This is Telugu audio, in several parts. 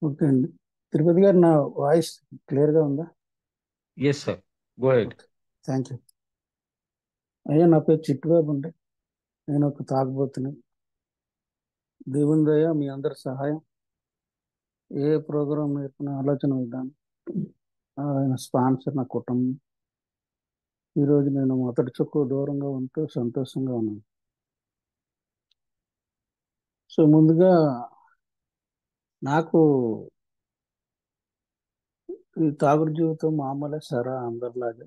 ఓకే అండి. తిరుపతి గారు, నా వాయిస్ క్లియర్గా ఉందా? Yes, sir. Go ahead. Okay, thank you. అయ్యా, నా పేరు చిట్టుబాబు అండి. నేను ఒక తాగుబోతుని. దేవుని దయ, మీ అందరి సహాయం, ఏ ప్రోగ్రాం నేర్పిన ఆలోచన విధానం, ఆయన స్పాన్సర్ నా కుటుంబం. ఈరోజు నేను మొదటి చుక్కకు దూరంగా ఉంటూ సంతోషంగా ఉన్నాను. సో ముందుగా నాకు ఈ తాగుడు జీవితం మామూలే సరా అందరిలాగే.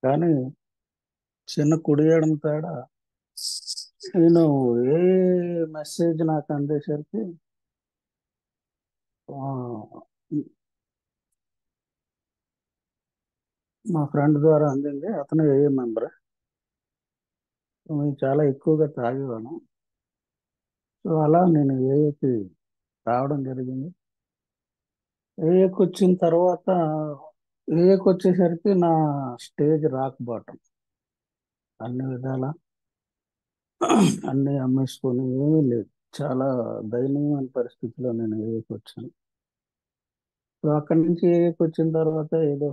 కానీ చిన్న కుడియడం తేడా. నేను ఏ మెసేజ్ నాకు అందేసరికి ఆ, మా ఫ్రెండ్ ద్వారా అందింది. అతను ఏఏ మెంబర్. మేము చాలా ఎక్కువగా తాగేవాళ్ళం. సో అలా నేను ఏఏకి రావడం జరిగింది. ఏఏకి వచ్చిన తర్వాత ఏఏకి వచ్చేసరికి నా స్టేజ్ రాక్ బాటం. అన్ని విధాల అన్ని అమ్మేసుకొని ఏమీ లేదు. చాలా దయనీయమైన పరిస్థితిలో నేను ఏఏకి వచ్చాను. సో అక్కడి నుంచి ఏఏకి వచ్చిన తర్వాత ఏదో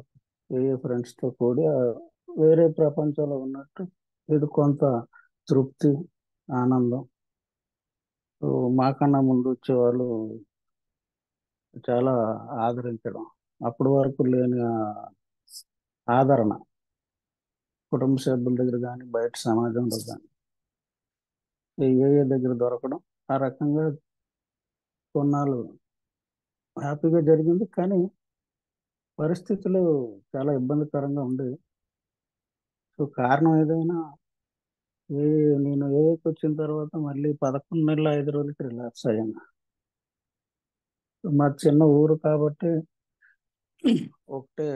ఏఏ ఫ్రెండ్స్తో కూడి వేరే ప్రపంచంలో ఉన్నట్టు ఏదో కొంత తృప్తి, ఆనందం. సో మాకన్నా ముందు వచ్చేవాళ్ళు చాలా ఆదరించడం, అప్పటి వరకు లేని ఆదరణ కుటుంబ సభ్యుల దగ్గర కానీ బయట సమాజంలో కానీ ఏ దగ్గర దొరకడం, ఆ రకంగా కొన్నాళ్ళు హ్యాపీగా జరిగింది. కానీ పరిస్థితులు చాలా ఇబ్బందికరంగా ఉండేవి. సో కారణం ఏదైనా, ఏ నేను ఏకి వచ్చిన తర్వాత మళ్ళీ 11 నెలల 5 రోజులకి రిలాక్స్ అయ్యాను. మా చిన్న ఊరు కాబట్టి ఒకటే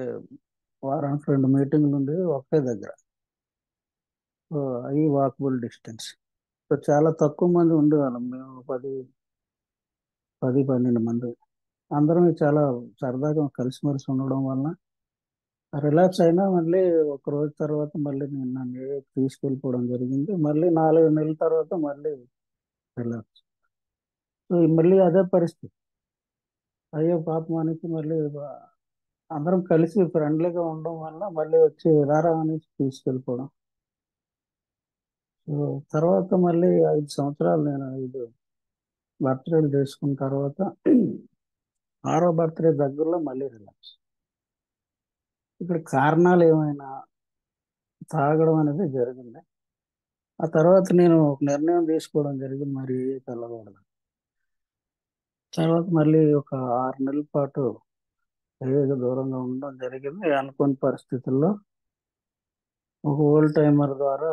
వారానికి 2 మీటింగ్లు ఉండేవి ఒకే దగ్గర. సో అవి వాకబుల్ డిస్టెన్స్. సో చాలా తక్కువ మంది ఉండేవాళ్ళం. మేము 10 12 మంది అందరం చాలా సరదాగా కలిసిమెలిసి ఉండడం వలన రిలాక్స్ అయినా. మళ్ళీ ఒక రోజు తర్వాత మళ్ళీ నేను నన్ను తీసుకెళ్ళిపోవడం జరిగింది. మళ్ళీ 4 నెలల తర్వాత మళ్ళీ రిలాక్స్. సో మళ్ళీ అదే పరిస్థితి. అయ్యో పాపం అనేసి మళ్ళీ అందరం కలిసి ఫ్రెండ్లీగా ఉండడం వల్ల మళ్ళీ వచ్చి రారా అనేసి తీసుకెళ్ళిపోవడం. సో తర్వాత మళ్ళీ 5 సంవత్సరాలు నేను 5 బర్త్డేలు చేసుకున్న తర్వాత ఆరో బర్త్డే దగ్గరలో మళ్ళీ రిలాక్స్. ఇక్కడ కారణాలు ఏమైనా తాగడం అనేది జరిగింది. ఆ తర్వాత నేను ఒక నిర్ణయం తీసుకోవడం జరిగింది, మరి వెళ్ళకూడదు. తర్వాత మళ్ళీ ఒక 6 నెలల పాటు ఏదో దూరంగా ఉండడం జరిగింది. అనుకోని పరిస్థితుల్లో ఒక ఓల్డ్ టైమర్ ద్వారా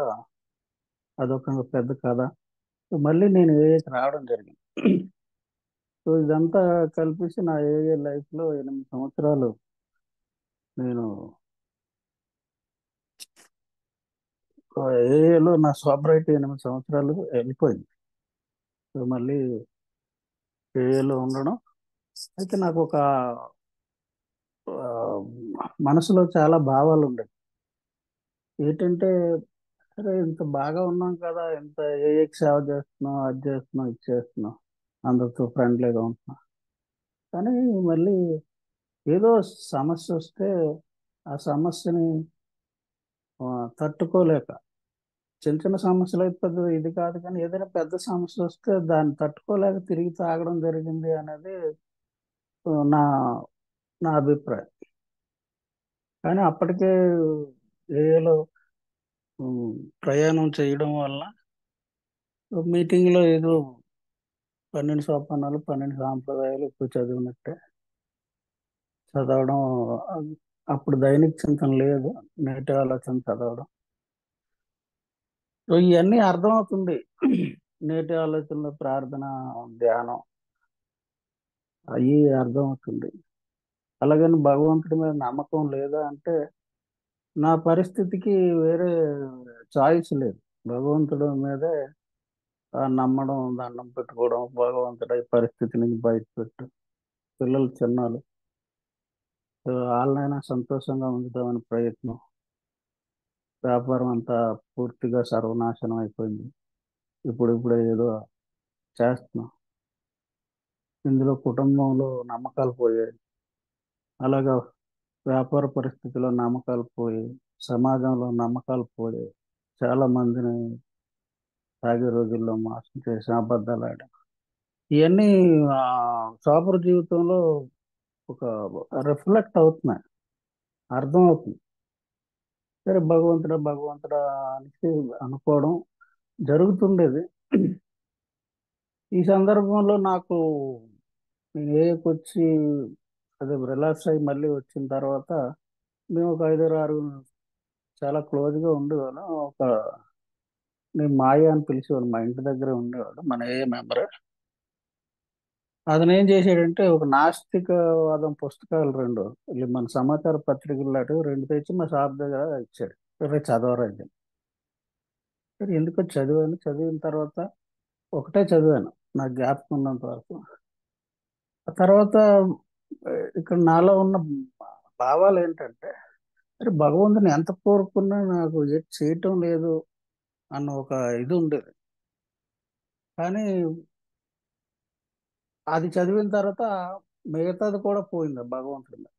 అదొక పెద్ద కథ. సో మళ్ళీ నేను ఏఏకి రావడం జరిగింది. సో ఇదంతా కలిపేసి నా ఏఏ లైఫ్లో 8 సంవత్సరాలు నేను ఏఏలో నా సోబరైటీ 8 సంవత్సరాలు వెళ్ళిపోయింది. సో మళ్ళీ ఏఏలో ఉండడం. అయితే నాకు ఒక ఆ, మనసులో చాలా భావాలు ఉండేవి. ఏంటంటే, సరే ఇంత బాగా ఉన్నాం కదా, ఇంత ఏఏకి సేవ చేస్తున్నాం, అది చేస్తున్నాం, ఇది చేస్తున్నాం, అందరితో ఫ్రెండ్లీగా ఉంటున్నాం. కానీ మళ్ళీ ఏదో సమస్య వస్తే ఆ సమస్యని ఆ, తట్టుకోలేక, చిన్న చిన్న సమస్యలు అయితే పెద్ద ఇది కాదు, కానీ ఏదైనా పెద్ద సమస్య వస్తే దాన్ని తట్టుకోలేక తిరిగి తాగడం జరిగింది అనేది నా నా అభిప్రాయం. కానీ అప్పటికే ఏఏలో ప్రయాణం చేయడం వల్ల మీటింగ్లో ఏదో 12 సోపానాలు 12 సాంప్రదాయాలు ఇప్పుడు చదివినట్టే చదవడం. అప్పుడు దైనిక చింతన లేదు, నేటి ఆలోచన చదవడం. సో ఇవన్నీ అర్థమవుతుంది. నేటి ఆలోచనలో ప్రార్థన, ధ్యానం అవి అర్థమవుతుంది. అలాగని భగవంతుడి మీద నమ్మకం లేదా అంటే, నా పరిస్థితికి వేరే చాయిస్ లేదు. భగవంతుడి మీదే నమ్మడం, దండం పెట్టుకోవడం, భగవంతుడి ఈ పరిస్థితి నుంచి బయటపెట్టు, పిల్లలు చిన్నాలు, వాళ్ళనైనా సంతోషంగా ఉంచుదామని ప్రయత్నం. వ్యాపారం అంతా పూర్తిగా సర్వనాశనం అయిపోయింది. ఇప్పుడు ఏదో చేస్తున్నాం. ఇందులో కుటుంబంలో నమ్మకాలు పోయాయి. అలాగా వ్యాపార పరిస్థితిలో నమ్మకాలు పోయి, సమాజంలో నమ్మకాలు పోయాయి. చాలా మందిని తాగే రోజుల్లో మోసం చేసి అబద్ధాలు ఆడాం. ఇవన్నీ ఆ, సోపర జీవితంలో ఒక రిఫ్లెక్ట్ అవుతున్నాయి, అర్థం అవుతుంది. సరే భగవంతుడా భగవంతుడా అనేసి అనుకోవడం జరుగుతుండేది. ఈ సందర్భంలో నాకు నేను ఏకి వచ్చి అదే రిలాక్స్ అయ్యి మళ్ళీ వచ్చిన తర్వాత మేము ఒక 5 6 చాలా క్లోజ్గా ఉండేవాళ్ళం. నేను మాయ అని పిలిచేవాడు, మా ఇంటి దగ్గర ఉండేవాడు, మన ఏ మెంబర్. అతను ఏం చేశాడంటే ఒక నాస్తికవాదం పుస్తకాలు రెండు, ఇవి మన సమాచార పత్రికలు లాంటివి రెండు తెచ్చి మా షాప్ దగ్గర ఇచ్చాడు. సరే చదవరా ఇది. సరే ఎందుకో చదివాను. చదివిన తర్వాత ఒకటే చదివాను నాకు జ్ఞాపకం ఉన్నంత వరకు. ఆ తర్వాత ఇక్కడ నాలో ఉన్న భావాలు ఏంటంటే, అరే భగవంతుని ఎంత కోరుకున్నా నాకు ఏది చేయటం లేదు అన్న ఒక ఇది ఉండేది. కానీ అది చదివిన తర్వాత మిగతాది కూడా పోయింది ఆ భగవంతుడి మీద.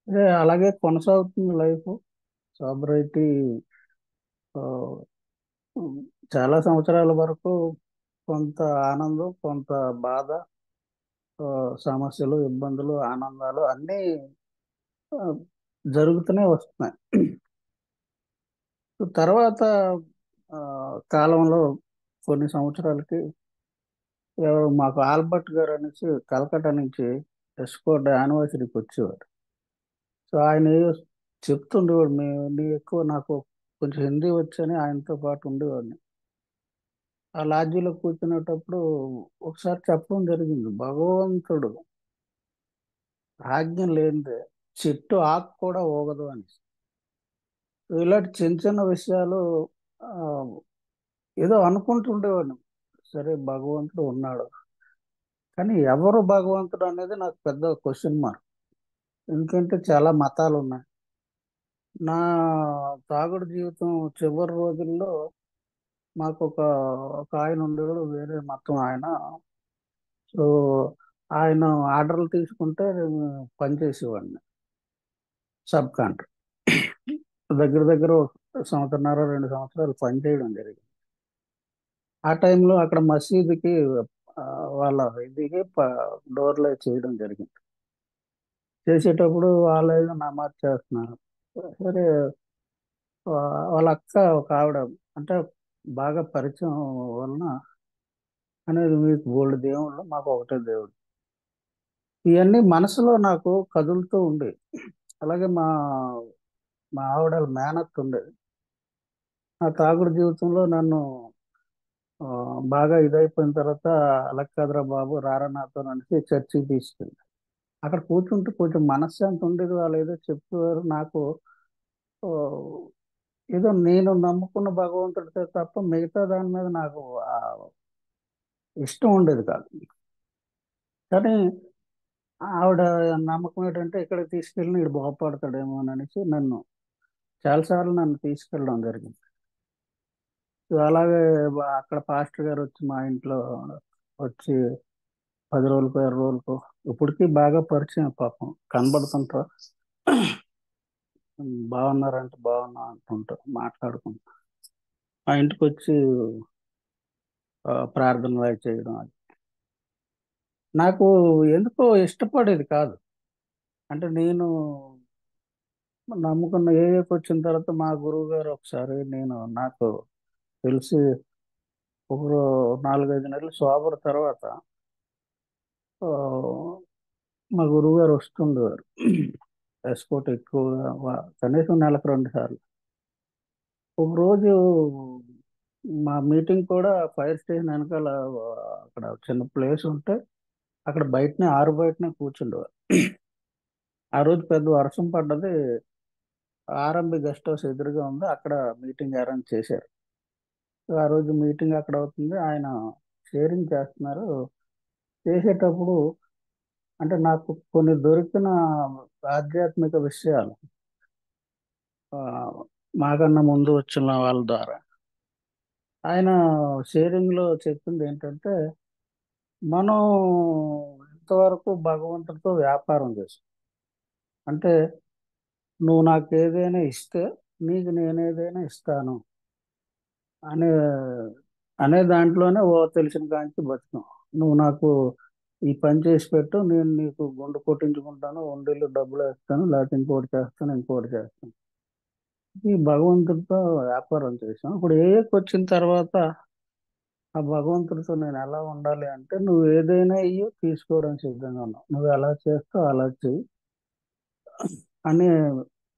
అదే అలాగే కొనసాగుతుంది లైఫ్. సోబరైటీ చాలా సంవత్సరాల వరకు కొంత ఆనందం, కొంత బాధ, ఆ, సమస్యలు, ఇబ్బందులు, ఆనందాలు అన్నీ ఆ, జరుగుతూనే వస్తున్నాయి. తర్వాత ఆ, కాలంలో కొన్ని సంవత్సరాలకి ఎవరు మాకు ఆల్బర్ట్ గారు అనేసి కలకట్టా నుంచి ఎస్కోట్ యానివర్సరీకి వచ్చేవారు. సో ఆయన ఏదో చెప్తుండేవాడు. నీ ఎక్కువ నాకు కొంచెం హిందీ వచ్చని ఆయనతో పాటు ఉండేవాడిని. ఆ లాడ్జీలో కూర్చునేటప్పుడు ఒకసారి చెప్పడం జరిగింది, భగవంతుడు ఆజ్ఞ లేనిదే చెట్టు ఆకు కూడా ఊగదు అని. ఇలాంటి చిన్న చిన్న విషయాలు ఆ, ఏదో అనుకుంటుండేవాడిని. సరే భగవంతుడు ఉన్నాడు, కానీ ఎవరు భగవంతుడు అనేది నాకు పెద్ద క్వశ్చన్ మార్క్. ఎందుకంటే చాలా మతాలు ఉన్నాయి. నా తాగుడు జీవితం చివరి రోజుల్లో మాకు ఒక ఆయన ఉండేవాడు, వేరే మతం ఆయన. సో ఆయన ఆర్డర్లు తీసుకుంటే నేను పనిచేసేవాడిని, సబ్ కాంట్రాక్ట్. దగ్గర దగ్గర ఒక సంవత్సరన్నర 2 సంవత్సరాలు పనిచేయడం జరిగింది. ఆ టైంలో అక్కడ మసీదుకి ఆ, వాళ్ళ ఇదికి డోర్లు చేయడం జరిగింది. చేసేటప్పుడు వాళ్ళు ఏదో నమాజ్ చేస్తున్నారు. సరే వాళ్ళ అక్క ఒక ఆవిడ, అంటే బాగా పరిచయం వలన అనేది, మీకు బోల్డ్ దేవుళ్ళు, మాకు ఒకటే దేవుడు. ఇవన్నీ మనసులో నాకు కదులుతూ ఉండేవి. అలాగే మా ఆవిడ మేనత్ ఉండేది. నా తాగుడు జీవితంలో నన్ను ఆ, బాగా ఇదైపోయిన తర్వాత, అలా కాదురా బాబు రారా నాతో అనేసి చర్చికి తీసుకెళ్ళి అక్కడ కూర్చుంటే కొంచెం మనశ్శాంతి ఉండేది. వాళ్ళు ఏదో చెప్పేవారు నాకు. ఆ, ఏదో నేను నమ్ముకున్న భగవంతుడితో తప్ప మిగతా దాని మీద నాకు ఆ, ఇష్టం ఉండేది కాదు. కానీ ఆవిడ నమ్మకం ఏంటంటే ఇక్కడికి తీసుకెళ్ళి వీడు బాగుపడతాడేమో అని అనేసి చాలాసార్లు నన్ను తీసుకెళ్ళడం జరిగింది. సో అలాగే అక్కడ పాస్టర్ గారు వచ్చి మా ఇంట్లో వచ్చి 10 రోజులకు 20 రోజులకు ఇప్పటికీ బాగా పరిచయం, పాపం కనబడుతుంటారు. బాగున్నారంటే బాగున్నా అంటుంటారు, మాట్లాడుకుంటా మా ఇంటికి వచ్చి ప్రార్థనలు అవి చేయడం. అది నాకు ఎందుకో ఇష్టపడేది కాదు. అంటే నేను నమ్ముకున్న ఏఏకి వచ్చిన తర్వాత మా గురువు గారు ఒకసారి, నాకు తెలిసి ఒక 4 5 నెలలు సోబర్ తర్వాత ఆ, మా గురువు గారు వస్తుండేవారు. ఎస్కోట్ ఎక్కువగా కనీసం నెలకు 2 సార్లు. ఒక రోజు మా మీటింగ్ కూడా ఫైర్ స్టేషన్ వెనకాల అక్కడ చిన్న ప్లేస్ ఉంటే అక్కడ బయటనే ఆరు బయటనే కూర్చుండేవారు. ఆ రోజు పెద్ద వర్షం పడ్డది. ఆర్ఎంబి గెస్ట్ హౌస్ ఎదురుగా ఉంది, అక్కడ మీటింగ్ అరేంజ్ చేశారు. సో ఆ రోజు మీటింగ్ అక్కడ అవుతుంది. ఆయన షేరింగ్ చేస్తున్నారు. చేసేటప్పుడు అంటే నాకు కొన్ని దొరికిన ఆధ్యాత్మిక విషయాలు ఆ, మాకన్నా ముందు వచ్చిన వాళ్ళ ద్వారా ఆయన షేరింగ్ లో చెప్పింది ఏంటంటే, మనం ఇంతవరకు భగవంతుడితో వ్యాపారం చేసాం. అంటే నువ్వు నాకు ఏదైనా ఇస్తే నీకు నేనేదైనా ఇస్తాను అనే అనే దాంట్లోనే తెలిసిన కాంచి బతుకున్నాం. నువ్వు నాకు ఈ పని చేసి పెట్టు, నేను నీకు గుండు కొట్టించుకుంటాను, ఉండీలు డబ్బులు వేస్తాను, లేకపోతే ఇంకోటి చేస్తాను, ఇంకోటి చేస్తాను. ఈ భగవంతుడితో వ్యాపారం చేసాం. ఇప్పుడు ఏకి వచ్చిన తర్వాత ఆ భగవంతుడితో నేను ఎలా ఉండాలి అంటే, నువ్వు ఏదైనా ఇయ్యి తీసుకోవడానికి సిద్ధంగా ఉన్నావు, నువ్వు ఎలా చేస్తావు అలా చెయ్యి అని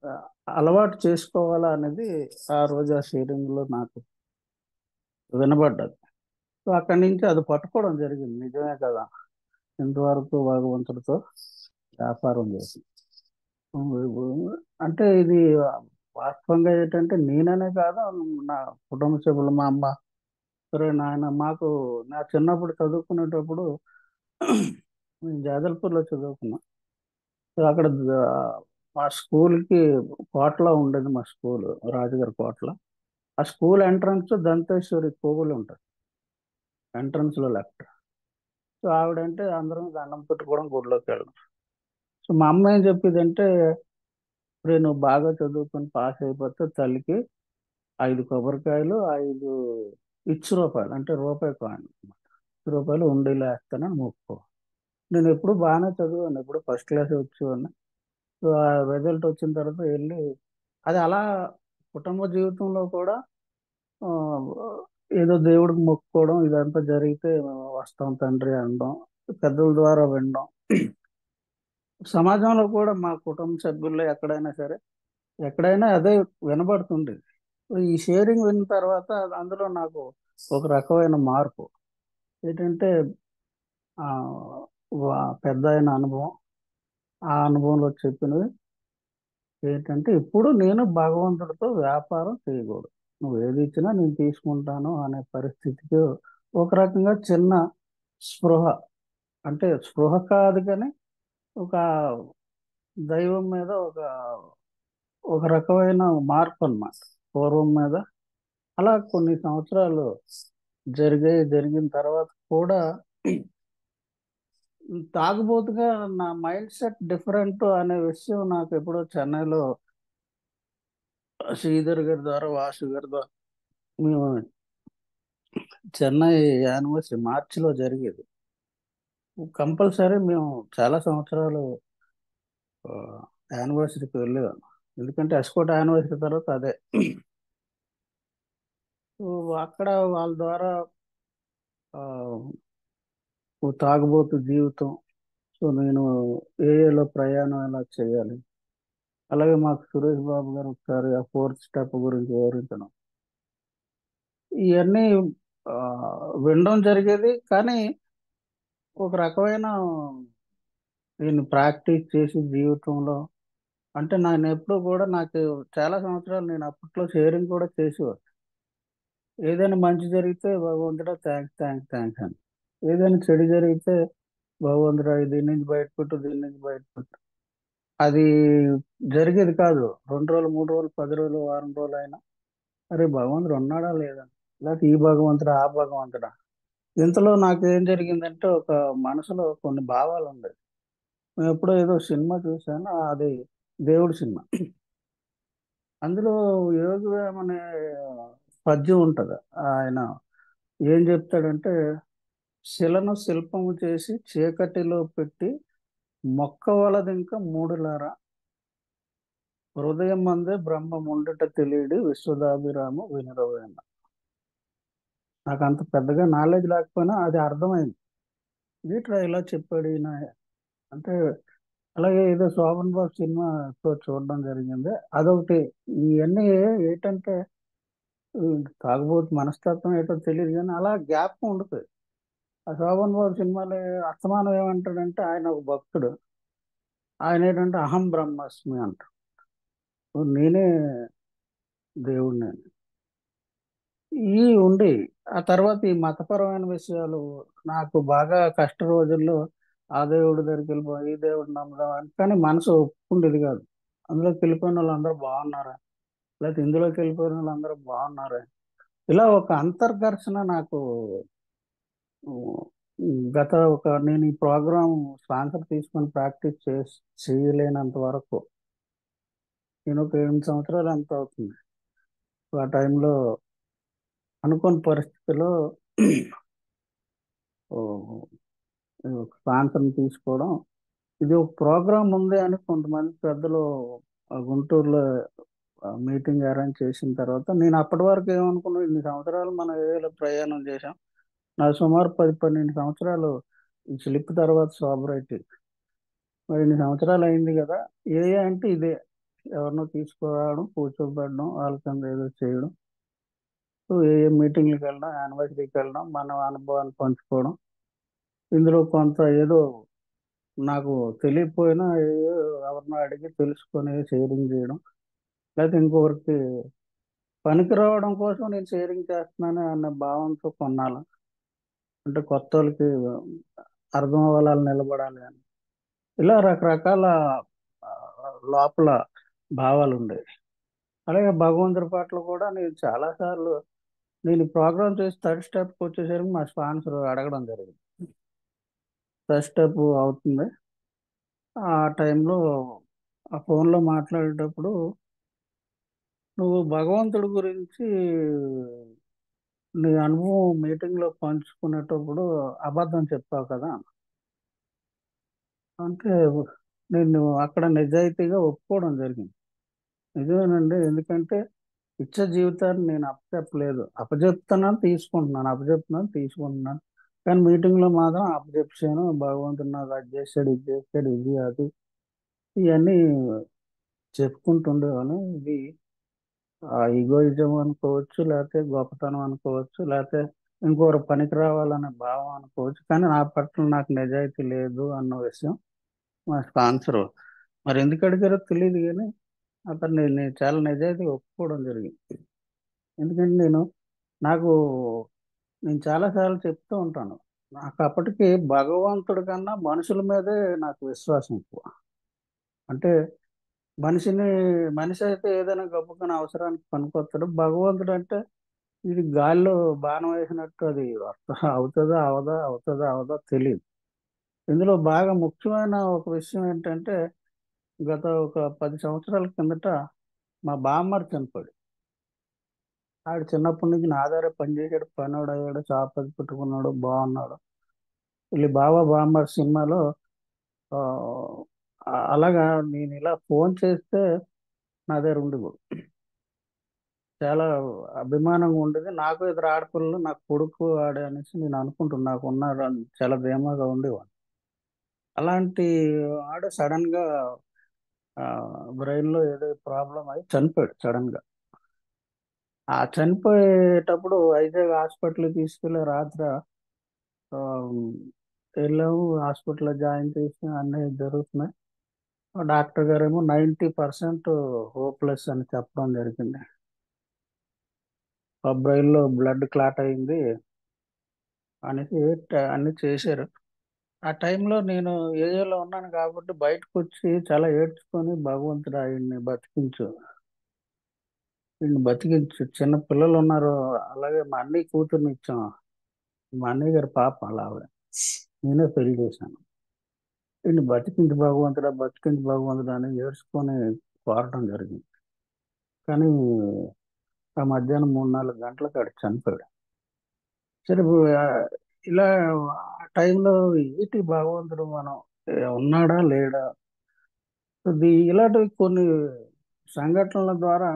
ఆ, అలవాటు చేసుకోవాలా అనేది ఆ రోజు ఆ షేరింగ్ లో నాకు వినబడ్డది. సో అక్కడి నుంచి అది పట్టుకోవడం జరిగింది. నిజమే కదా, ఇంతవరకు భగవంతుడితో వ్యాపారం చేసి అంటే ఇది వాస్తవంగా ఏంటంటే నేననే కాదు, నా కుటుంబ సభ్యులు, మా అమ్మ, సరే నాయన మాకు, నా చిన్నప్పుడు చదువుకునేటప్పుడు నేను జాదల్పూర్లో చదువుకున్నా. సో అక్కడ మా స్కూల్కి కోటలో ఉండేది. మా స్కూల్ రాజుగారి కోటలో. ఆ స్కూల్ ఎంట్రన్స్ దంతేశ్వరి కోవులు ఉంటుంది ఎంట్రన్స్ లో లెఫ్ట్. సో ఆవిడంటే అందరం దండం పెట్టుకోవడం, గుడిలోకి వెళ్ళడం. సో మా అమ్మ ఏం చెప్పేదంటే, ఇప్పుడు నువ్వు బాగా చదువుకొని పాస్ అయిపోతే తల్లికి 5 కొబ్బరికాయలు, 5 రూపాయలు అంటే రూపాయి కాయిన్, 5 రూపాయలు ఉండీలు వేస్తానని మొక్కుకో. నేను ఎప్పుడు బాగానే చదివాను, ఎప్పుడు ఫస్ట్ క్లాస్ వచ్చేవాడిని. సో ఆ రిజల్ట్ వచ్చిన తర్వాత వెళ్ళి అది అలా కుటుంబ జీవితంలో కూడా ఆ, ఏదో దేవుడికి మొక్కుకోవడం ఇదంతా జరిగితే వస్తాం తండ్రి అనడం, పెద్దల ద్వారా వినడం. సమాజంలో కూడా మా కుటుంబ సభ్యుల్లో ఎక్కడైనా సరే, ఎక్కడైనా అదే వినబడుతుండేది. ఈ షేరింగ్ విన్న తర్వాత అందులో నాకు ఒక రకమైన మార్పు ఏంటంటే, ఆ పెద్ద అయిన అనుభవం, ఆ అనుభవంలో చెప్పినవి ఏంటంటే, ఇప్పుడు నేను భగవంతుడితో వ్యాపారం చేయకూడదు, నువ్వు ఏది ఇచ్చినా నేను తీసుకుంటాను అనే పరిస్థితికి ఒక రకంగా చిన్న స్పృహ, అంటే స్పృహ కాదు కానీ ఒక దైవం మీద ఒక రకమైన మార్పు అన్నమాట, పూర్వం మీద. అలా కొన్ని సంవత్సరాలు జరిగిన తర్వాత కూడా తాగుబోతుగా నా మైండ్ సెట్ డిఫరెంట్ అనే విషయం నాకు ఎప్పుడో చెన్నైలో శ్రీధర్ గారి ద్వారా, వాసు గారి ద్వారా, మేము చెన్నై యానివర్సరీ మార్చిలో జరిగేది. కంపల్సరీ మేము చాలా సంవత్సరాలు యానివర్సరీకి వెళ్ళేవాళ్ళం. ఎందుకంటే ఎస్కోట్ యానివర్సరీ తర్వాత అదే. సో అక్కడ వాళ్ళ ద్వారా ఆ, ఓ తాగుబోతు జీవితం, సో నేను ఏఏలో ప్రయాణం ఎలా చేయాలి, అలాగే మాకు సురేష్ బాబు గారు ఒకసారి ఆ ఫోర్త్ స్టెప్ గురించి వివరించడం, ఇవన్నీ ఆ, వినడం జరిగేది. కానీ ఒక రకమైన దీన్ని ప్రాక్టీస్ చేసి జీవితంలో, అంటే నేను ఎప్పుడు కూడా నాకు చాలా సంవత్సరాలు నేను అప్పట్లో షేరింగ్ కూడా చేసేవాడు. ఏదైనా మంచి జరిగితే భగవంతుడా థ్యాంక్స్ థ్యాంక్స్ థ్యాంక్స్ అని, ఏదైనా చెడు జరిగితే భగవంతుడా దీని నుంచి బయటపెట్టు, దీని నుంచి బయటపెట్టు. అది జరిగేది కాదు. 2 రోజులు, 3 రోజులు, 10 రోజులు, వారం రోజులు అయినా అరే భగవంతుడు ఉన్నాడా లేదా, లేకపోతే ఈ భగవంతుడా ఆ భగవంతుడా. ఇంతలో నాకు ఏం జరిగిందంటే, ఒక మనసులో కొన్ని భావాలు ఉండేవి. నేను ఎప్పుడో ఏదో సినిమా చూశాను, అది దేవుడి సినిమా. అందులో యోగి అనే పద్యం ఉంటది. ఆయన ఏం చెప్తాడంటే, శిలను శిల్పము చేసి చీకటిలో పెట్టి మొక్క వలదింక మూడులారా, హృదయం మందే బ్రహ్మ ముండట తెలియడి విశ్వదాభిరామ వినురవేమ. నాకు అంత పెద్దగా నాలెడ్జ్ లేకపోయినా అది అర్థమైంది. ఇట్లా ఇలా చెప్పాడు ఈయన అంటే. అలాగే ఏదో శోభన్ బాబు సినిమా ఎక్కువ చూడడం జరిగింది. అదొకటి. ఇవన్నీ ఏంటంటే, ఈ తాగుబోతు మనస్తత్వం ఏంటో తెలియదు కానీ అలా జ్ఞాపకం ఉండిపోయి, ఆ శోభన్ బాబు సినిమాలో అస్తమానం ఏమంటాడంటే, ఆయన ఒక భక్తుడు, ఆయన ఏంటంటే అహం బ్రహ్మాస్మి అంటాడు, నేనే దేవుడిని. ఈ ఉండి ఆ తర్వాత ఈ మతపరమైన విషయాలు నాకు బాగా కష్ట రోజుల్లో ఆ దేవుడి దగ్గరికి వెళ్ళిపోయి ఈ దేవుడిని నమ్ముదాం అని, కానీ మనసు ఒప్పుకుండేది కాదు. అందులోకి వెళ్ళిపోయిన వాళ్ళందరూ బాగున్నారా, లేకపోతే ఇందులోకి వెళ్ళిపోయిన వాళ్ళందరూ బాగున్నారా, ఇలా ఒక అంతర్ఘర్షణ నాకు నేను ఈ ప్రోగ్రామ్ స్పాన్సర్ తీసుకొని చేయలేనంత వరకు నేను ఒక 8 సంవత్సరాలు ఎంత అవుతుంది. ఆ టైంలో అనుకోని పరిస్థితిలో స్పాన్సర్ని తీసుకోవడం, ఇది ఒక ప్రోగ్రామ్ ఉంది అని కొంతమంది పెద్దలు గుంటూరులో మీటింగ్ అరేంజ్ చేసిన తర్వాత నేను అప్పటి వరకు ఏమనుకున్నాను, ఇన్ని సంవత్సరాలు మనం ఏదో ప్రయాణం చేశాం. నాకు సుమారు 10-12 సంవత్సరాలు ఈ స్లిప్ తర్వాత సోబరైటీ, మరి ఇన్ని సంవత్సరాలు అయింది కదా. అంటే ఇదే, ఎవరినో తీసుకురావడం, కూర్చోబెట్టడం, వాళ్ళ కింద ఏదో చేయడం, సో మీటింగ్లకు వెళ్ళడం, యానివర్సరీకి వెళ్ళడం, మన అనుభవాన్ని పంచుకోవడం, ఇందులో కొంత ఏదో నాకు తెలియకపోయినా ఏదో ఎవరినో అడిగి తెలుసుకొని షేరింగ్ చేయడం, లేకపోతే ఇంకొకరికి పనికి రావడం కోసం నేను షేరింగ్ చేస్తున్నాను అన్న భావంతో కొన్నాను. అంటే కొత్త వాళ్ళకి అర్థం అవ్వాలి, నిలబడాలి అని, ఇలా రకరకాల ఆ, లోపల భావాలు ఉండేవి. అలాగే భగవంతుడి పట్ల కూడా నేను చాలాసార్లు, నేను ఈ ప్రోగ్రామ్ చేసి థర్డ్ స్టెప్కి వచ్చేసరికి మా స్పాన్సర్ అడగడం జరిగింది. థర్డ్ స్టెప్ అవుతుంది. ఆ టైంలో ఆ ఫోన్లో మాట్లాడేటప్పుడు, నువ్వు భగవంతుడి గురించి నీ అనుభవం మీటింగ్లో పంచుకునేటప్పుడు అబద్ధం చెప్పావు కదా. అంటే నేను అక్కడ నిజాయితీగా ఒప్పుకోవడం జరిగింది. నిజమేనండి, ఎందుకంటే ఇచ్చే జీవితాన్ని నేను అప్పచెప్పలేదు. అప్పచెప్తున్నాను తీసుకుంటున్నాను. కానీ మీటింగ్లో మాత్రం అప్పచెప్పాను, భగవంతుడు నాకు అది చేశాడు, ఇది చేశాడు, ఇది అది, ఇవన్నీ చెప్పుకుంటుండేవాను. ఇది ఈగోయిజం అనుకోవచ్చు, లేకపోతే గొప్పతనం అనుకోవచ్చు, లేకపోతే ఇంకొకరు పనికి రావాలనే భావం అనుకోవచ్చు. కానీ నా పట్ల నాకు నిజాయితీ లేదు అన్న విషయం మా స్పాన్సర్ మరి ఎందుకు అడిగారో తెలియదు, కానీ అతను నేను చాలా నిజాయితీగా ఒప్పుకోవడం జరిగింది. ఎందుకంటే నాకు నేను చాలాసార్లు చెప్తూ ఉంటాను, నాకు అప్పటికి భగవంతుడి కన్నా మనుషుల మీదే నాకు విశ్వాసం ఎక్కువ. అంటే మనిషిని మనిషి అయితే ఏదైనా గొప్పకొని అవసరానికి పనికొస్తాడు. భగవంతుడు అంటే ఇది గాలిలో బాణం వేసినట్టు, అది అవుతుందా అవదా, అవుతుందా అవదా తెలియదు. ఇందులో బాగా ముఖ్యమైన ఒక విషయం ఏంటంటే, గత ఒక 10 సంవత్సరాల కిందట మా బామ్మర్ చనిపోయాడు. ఆడు చిన్నప్పటి నుంచి నా దగ్గర పనిచేసాడు, పనోడు అయ్యాడు, షాప్ అది పెట్టుకున్నాడు, బాగున్నాడు. వీళ్ళు బాబా బామ్మర్ సినిమాలో ఆ, అలాగా నేను ఇలా ఫోన్ చేస్తే నా దగ్గర ఉండేవాడు. చాలా అభిమానంగా ఉండేది. నాకు ఇద్దరు ఆడపిల్లలు, నాకు కొడుకు ఆడే అనేసి నేను అనుకుంటున్నా, నాకు ఉన్నారు అని చాలా ధీమాగా ఉండేవాడు. అలాంటి ఆడు సడన్ గా బ్రెయిన్ లో ఏదో ప్రాబ్లం అయి చనిపోయాడు సడన్ గా. ఆ చనిపోయేటప్పుడు వైజాగ్ హాస్పిటల్ తీసుకెళ్లి రాత్రి ఆ, వెళ్ళాము. హాస్పిటల్లో జాయిన్ చేసి అన్నీ జరుగుతున్నాయి. డాక్టర్ గారేమో 90% హోప్లెస్ అని చెప్పడం జరిగింది. ఆ బ్రెయిన్ లో బ్లడ్ క్లాట్ అయింది అనేసి అన్ని చేశారు. ఆ టైంలో నేను ఏరియాలో ఉన్నాను కాబట్టి బయటకు వచ్చి చాలా ఏడ్చుకొని, భగవంతుడు ఈయన్ని బతికించు, చిన్న పిల్లలు ఉన్నారు. అలాగే మా అన్నయ్య కూతుర్ని ఇచ్చాం, మా అన్నయ్య గారి పాప అలా ఆవిడ, నేనే పెళ్లి చేశాను. బతికించు భగవంతుడా అని ఏడ్చుకొని కోరటం జరిగింది. కానీ ఆ మధ్యాహ్నం 3-4 గంటలకు ఆడు చనిపోయాడు. సరే ఇలా ఆ టైంలో భగవంతుడు మనం ఉన్నాడా లేడా, ఇలాంటివి కొన్ని సంఘటనల ద్వారా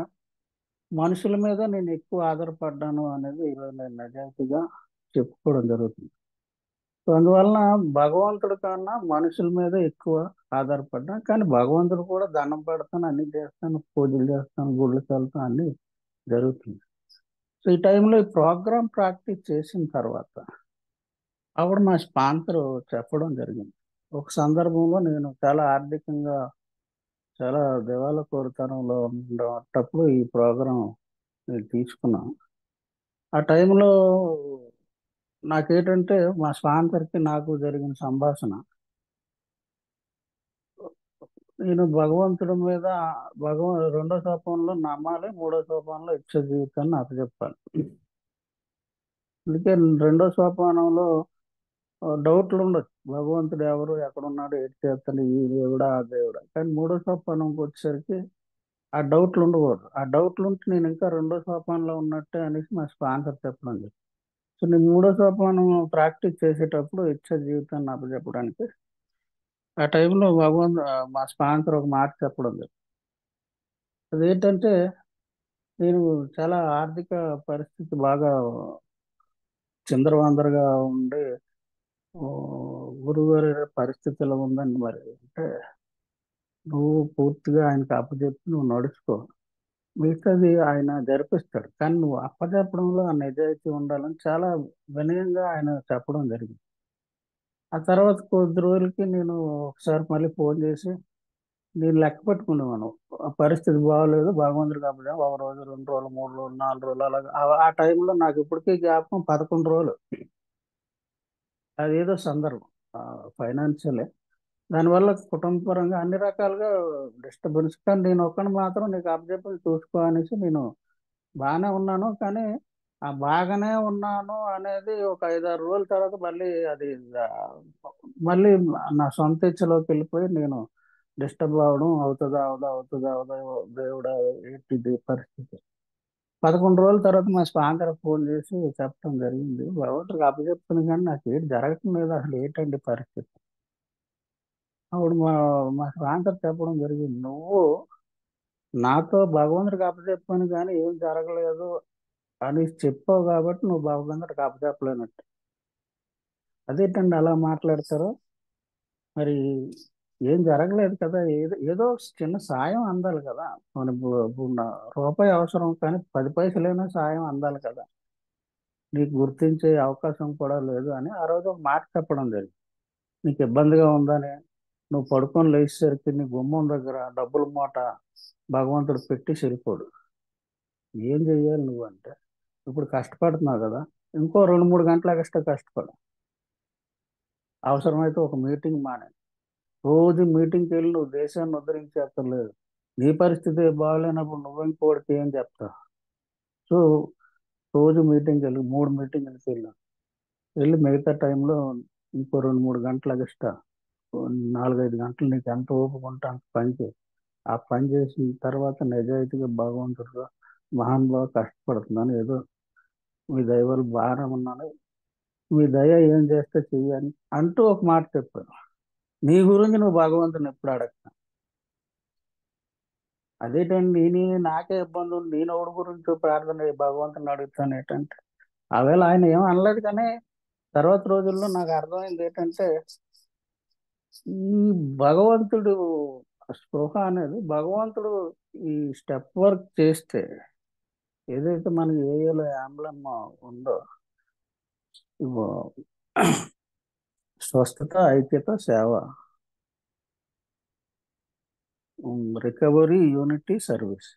మనుషుల మీద నేను ఎక్కువ ఆధారపడ్డాను అనేది ఈరోజు నేను నిజాయితీగా చెప్పుకోవడం జరుగుతుంది. సో అందువలన భగవంతుడి కన్నా మనుషుల మీద ఎక్కువ ఆధారపడ్డా. కానీ భగవంతుడు కూడా దండం పెడతాను, అన్ని చేస్తాను, పూజలు చేస్తాను, గుళ్ళకి వెళ్తాను, అన్ని జరుగుతుంది. సో ఈ టైంలో ఈ ప్రోగ్రామ్ ప్రాక్టీస్ చేసిన తర్వాత అప్పుడు మా స్పాన్సర్ చెప్పడం జరిగింది. ఒక సందర్భంలో నేను చాలా ఆర్థికంగా చాలా దివాలా కోరుతనంలో ఉండేటప్పుడు ఈ ప్రోగ్రాం నేను తీసుకున్నాను. ఆ టైంలో నాకేంటంటే మా స్పాన్సర్కి నాకు జరిగిన సంభాషణ, నేను భగవంతుడి మీద రెండో సోపానంలో నమ్మాలి, మూడో సోపానంలో ఇచ్చే జీవితాన్ని అప్పచెప్పాలి. అందుకే రెండో సోపానంలో డౌట్లు ఉండొచ్చు. భగవంతుడు ఎవరు, ఎక్కడున్నాడు, ఏటి చేస్తాడు, ఈ దేవుడా ఆ దేవుడా, కానీ మూడో సోపానంకి వచ్చేసరికి ఆ డౌట్లు ఉండకూడదు. ఆ డౌట్లు ఉంటే నేను ఇంకా రెండో సోపానంలో ఉన్నట్టే అనేసి మా స్పాన్సర్ చెప్పడం జరిగింది. సో నేను మూడో సోపానం ప్రాక్టీస్ చేసేటప్పుడు ఇచ్చే జీవితాన్ని అప్పచెప్పడానికి ఆ టైంలో మా స్పాన్సర్ ఒక మాట చెప్పడం జరిగింది. అదేంటంటే, నేను చాలా ఆర్థిక పరిస్థితి బాగా చిందరవందరగా ఉండి, ఓ, గురువుగారి పరిస్థితిలో ఉందండి. మరి అంటే నువ్వు పూర్తిగా ఆయనకు అప్పచెప్పి నువ్వు నడుచుకో, మిగతాది ఆయన జరిపిస్తాడు, కానీ నువ్వు అప్పచెప్పడంలో ఆ నిజాయితీ ఉండాలని చాలా వినయంగా ఆయన చెప్పడం జరిగింది. ఆ తర్వాత కొద్ది రోజులకి నేను ఒకసారి మళ్ళీ ఫోన్ చేసి నేను లెక్క పెట్టుకునేవాను. ఆ పరిస్థితి బాగోలేదు, భగవంతుడికి అప్పచెప్పి ఒక రోజు, 2 రోజులు, 3 రోజులు, 4 రోజులు, అలాగా ఆ టైంలో నాకు ఇప్పటికీ జ్ఞాపకం 11 రోజులు. అదేదో సందర్భం, ఫైనాన్షియలే, దానివల్ల కుటుంబపరంగా అన్ని రకాలుగా డిస్టర్బెన్స్. కానీ నేను ఒక్కని మాత్రం నీకు అప్పచెప్పి చూసుకో అనేసి నేను బాగానే ఉన్నాను. కానీ ఆ బాగానే ఉన్నాను అనేది ఒక 5, 6 రోజుల తర్వాత మళ్ళీ అది ఆ, మళ్ళీ నా సొంత ఇచ్చలోకి వెళ్ళిపోయి నేను డిస్టర్బ్ అవ్వడం, అవుతుందా అవుదా అవుతుందా అవుదా, దేవుడా ఏంటిది పరిస్థితి. 11 రోజుల తర్వాత మా స్పాన్సర్ ఫోన్ చేసి చెప్పడం జరిగింది, భగవంతుడికి అప్పచెప్తున్నా కానీ నాకు ఏంటి జరగటం లేదు, అసలు ఏంటండి పరిస్థితి. అప్పుడు మా స్పాన్సర్ చెప్పడం జరిగింది, నువ్వు నాతో భగవంతుడికి అప్పచెప్పాను కానీ ఏం జరగలేదు అని చెప్పావు కాబట్టి నువ్వు భగవంతుడికి అప్పచెప్పలేనట్టు. అదేంటండి అలా మాట్లాడతారు, మరి ఏం జరగలేదు కదా, ఏదో ఏదో చిన్న సాయం అందాలి కదా. మన రూపాయి అవసరం కానీ 10 పైసలైనా సాయం అందాలి కదా, నీకు గుర్తించే అవకాశం కూడా లేదు అని ఆ రోజు ఒక మాట చెప్పడం జరిగింది. నీకు ఇబ్బందిగా ఉందని నువ్వు పడుకొని లేచేసరికి నీ గుమ్మం దగ్గర డబ్బుల మూట భగవంతుడు పెట్టి వెళ్ళిపోడు. ఏం చెయ్యాలి నువ్వు అంటే, ఇప్పుడు కష్టపడుతున్నావు కదా, ఇంకో 2, 3 గంటల ఎక్స్ట్రా కష్టపడు, అవసరమైతే ఒక మీటింగ్ మానే, రోజు మీటింగ్కి వెళ్ళి నువ్వు దేశాన్ని ఉద్ధరించేక్కర్లేదు. నీ పరిస్థితి బాగాలేనప్పుడు నువ్వు ఇంకోటికి ఏం చెప్తావు. సో రోజు మీటింగ్కి వెళ్ళి 3 మీటింగ్లకి వెళ్ళి మిగతా టైంలో ఇంకో 2, 3 గంటల ఎక్స్ట్రా, 4, 5 గంటలు నీకు ఎంత ఓపిక ఉంటే అంత పని చేయి. ఆ పని చేసిన తర్వాత నిజాయితీగా భగవంతుడు మహానుభావ కష్టపడుతున్నాను, ఏదో మీ దయ వల్ల బాగానే ఉన్నాను, మీ దయ ఏం చేస్తే చెయ్యని అంటూ ఒక మాట చెప్పాను. నీ గురించి నువ్వు భగవంతుని ఎప్పుడు అడగ. అదేంటండి, నాకే ఇబ్బంది ఉంది, నేను ఒకటి గురించి ప్రార్థన భగవంతుని అడుగుతాను ఏంటంటే, ఆవేళ ఆయన ఏం అనలేదు. కానీ తర్వాత రోజుల్లో నాకు అర్థమైంది ఏంటంటే, ఈ భగవంతుడు స్పృహ అనేది భగవంతుడు ఈ స్టెప్ వర్క్ చేస్తే, ఏదైతే మనకి ఏఏలో ఆంబలం ఉందో, ఇవ్వ స్వస్థత, ఐక్యత, సేవ, రికవరీ, యూనిటీ, సర్వీస్.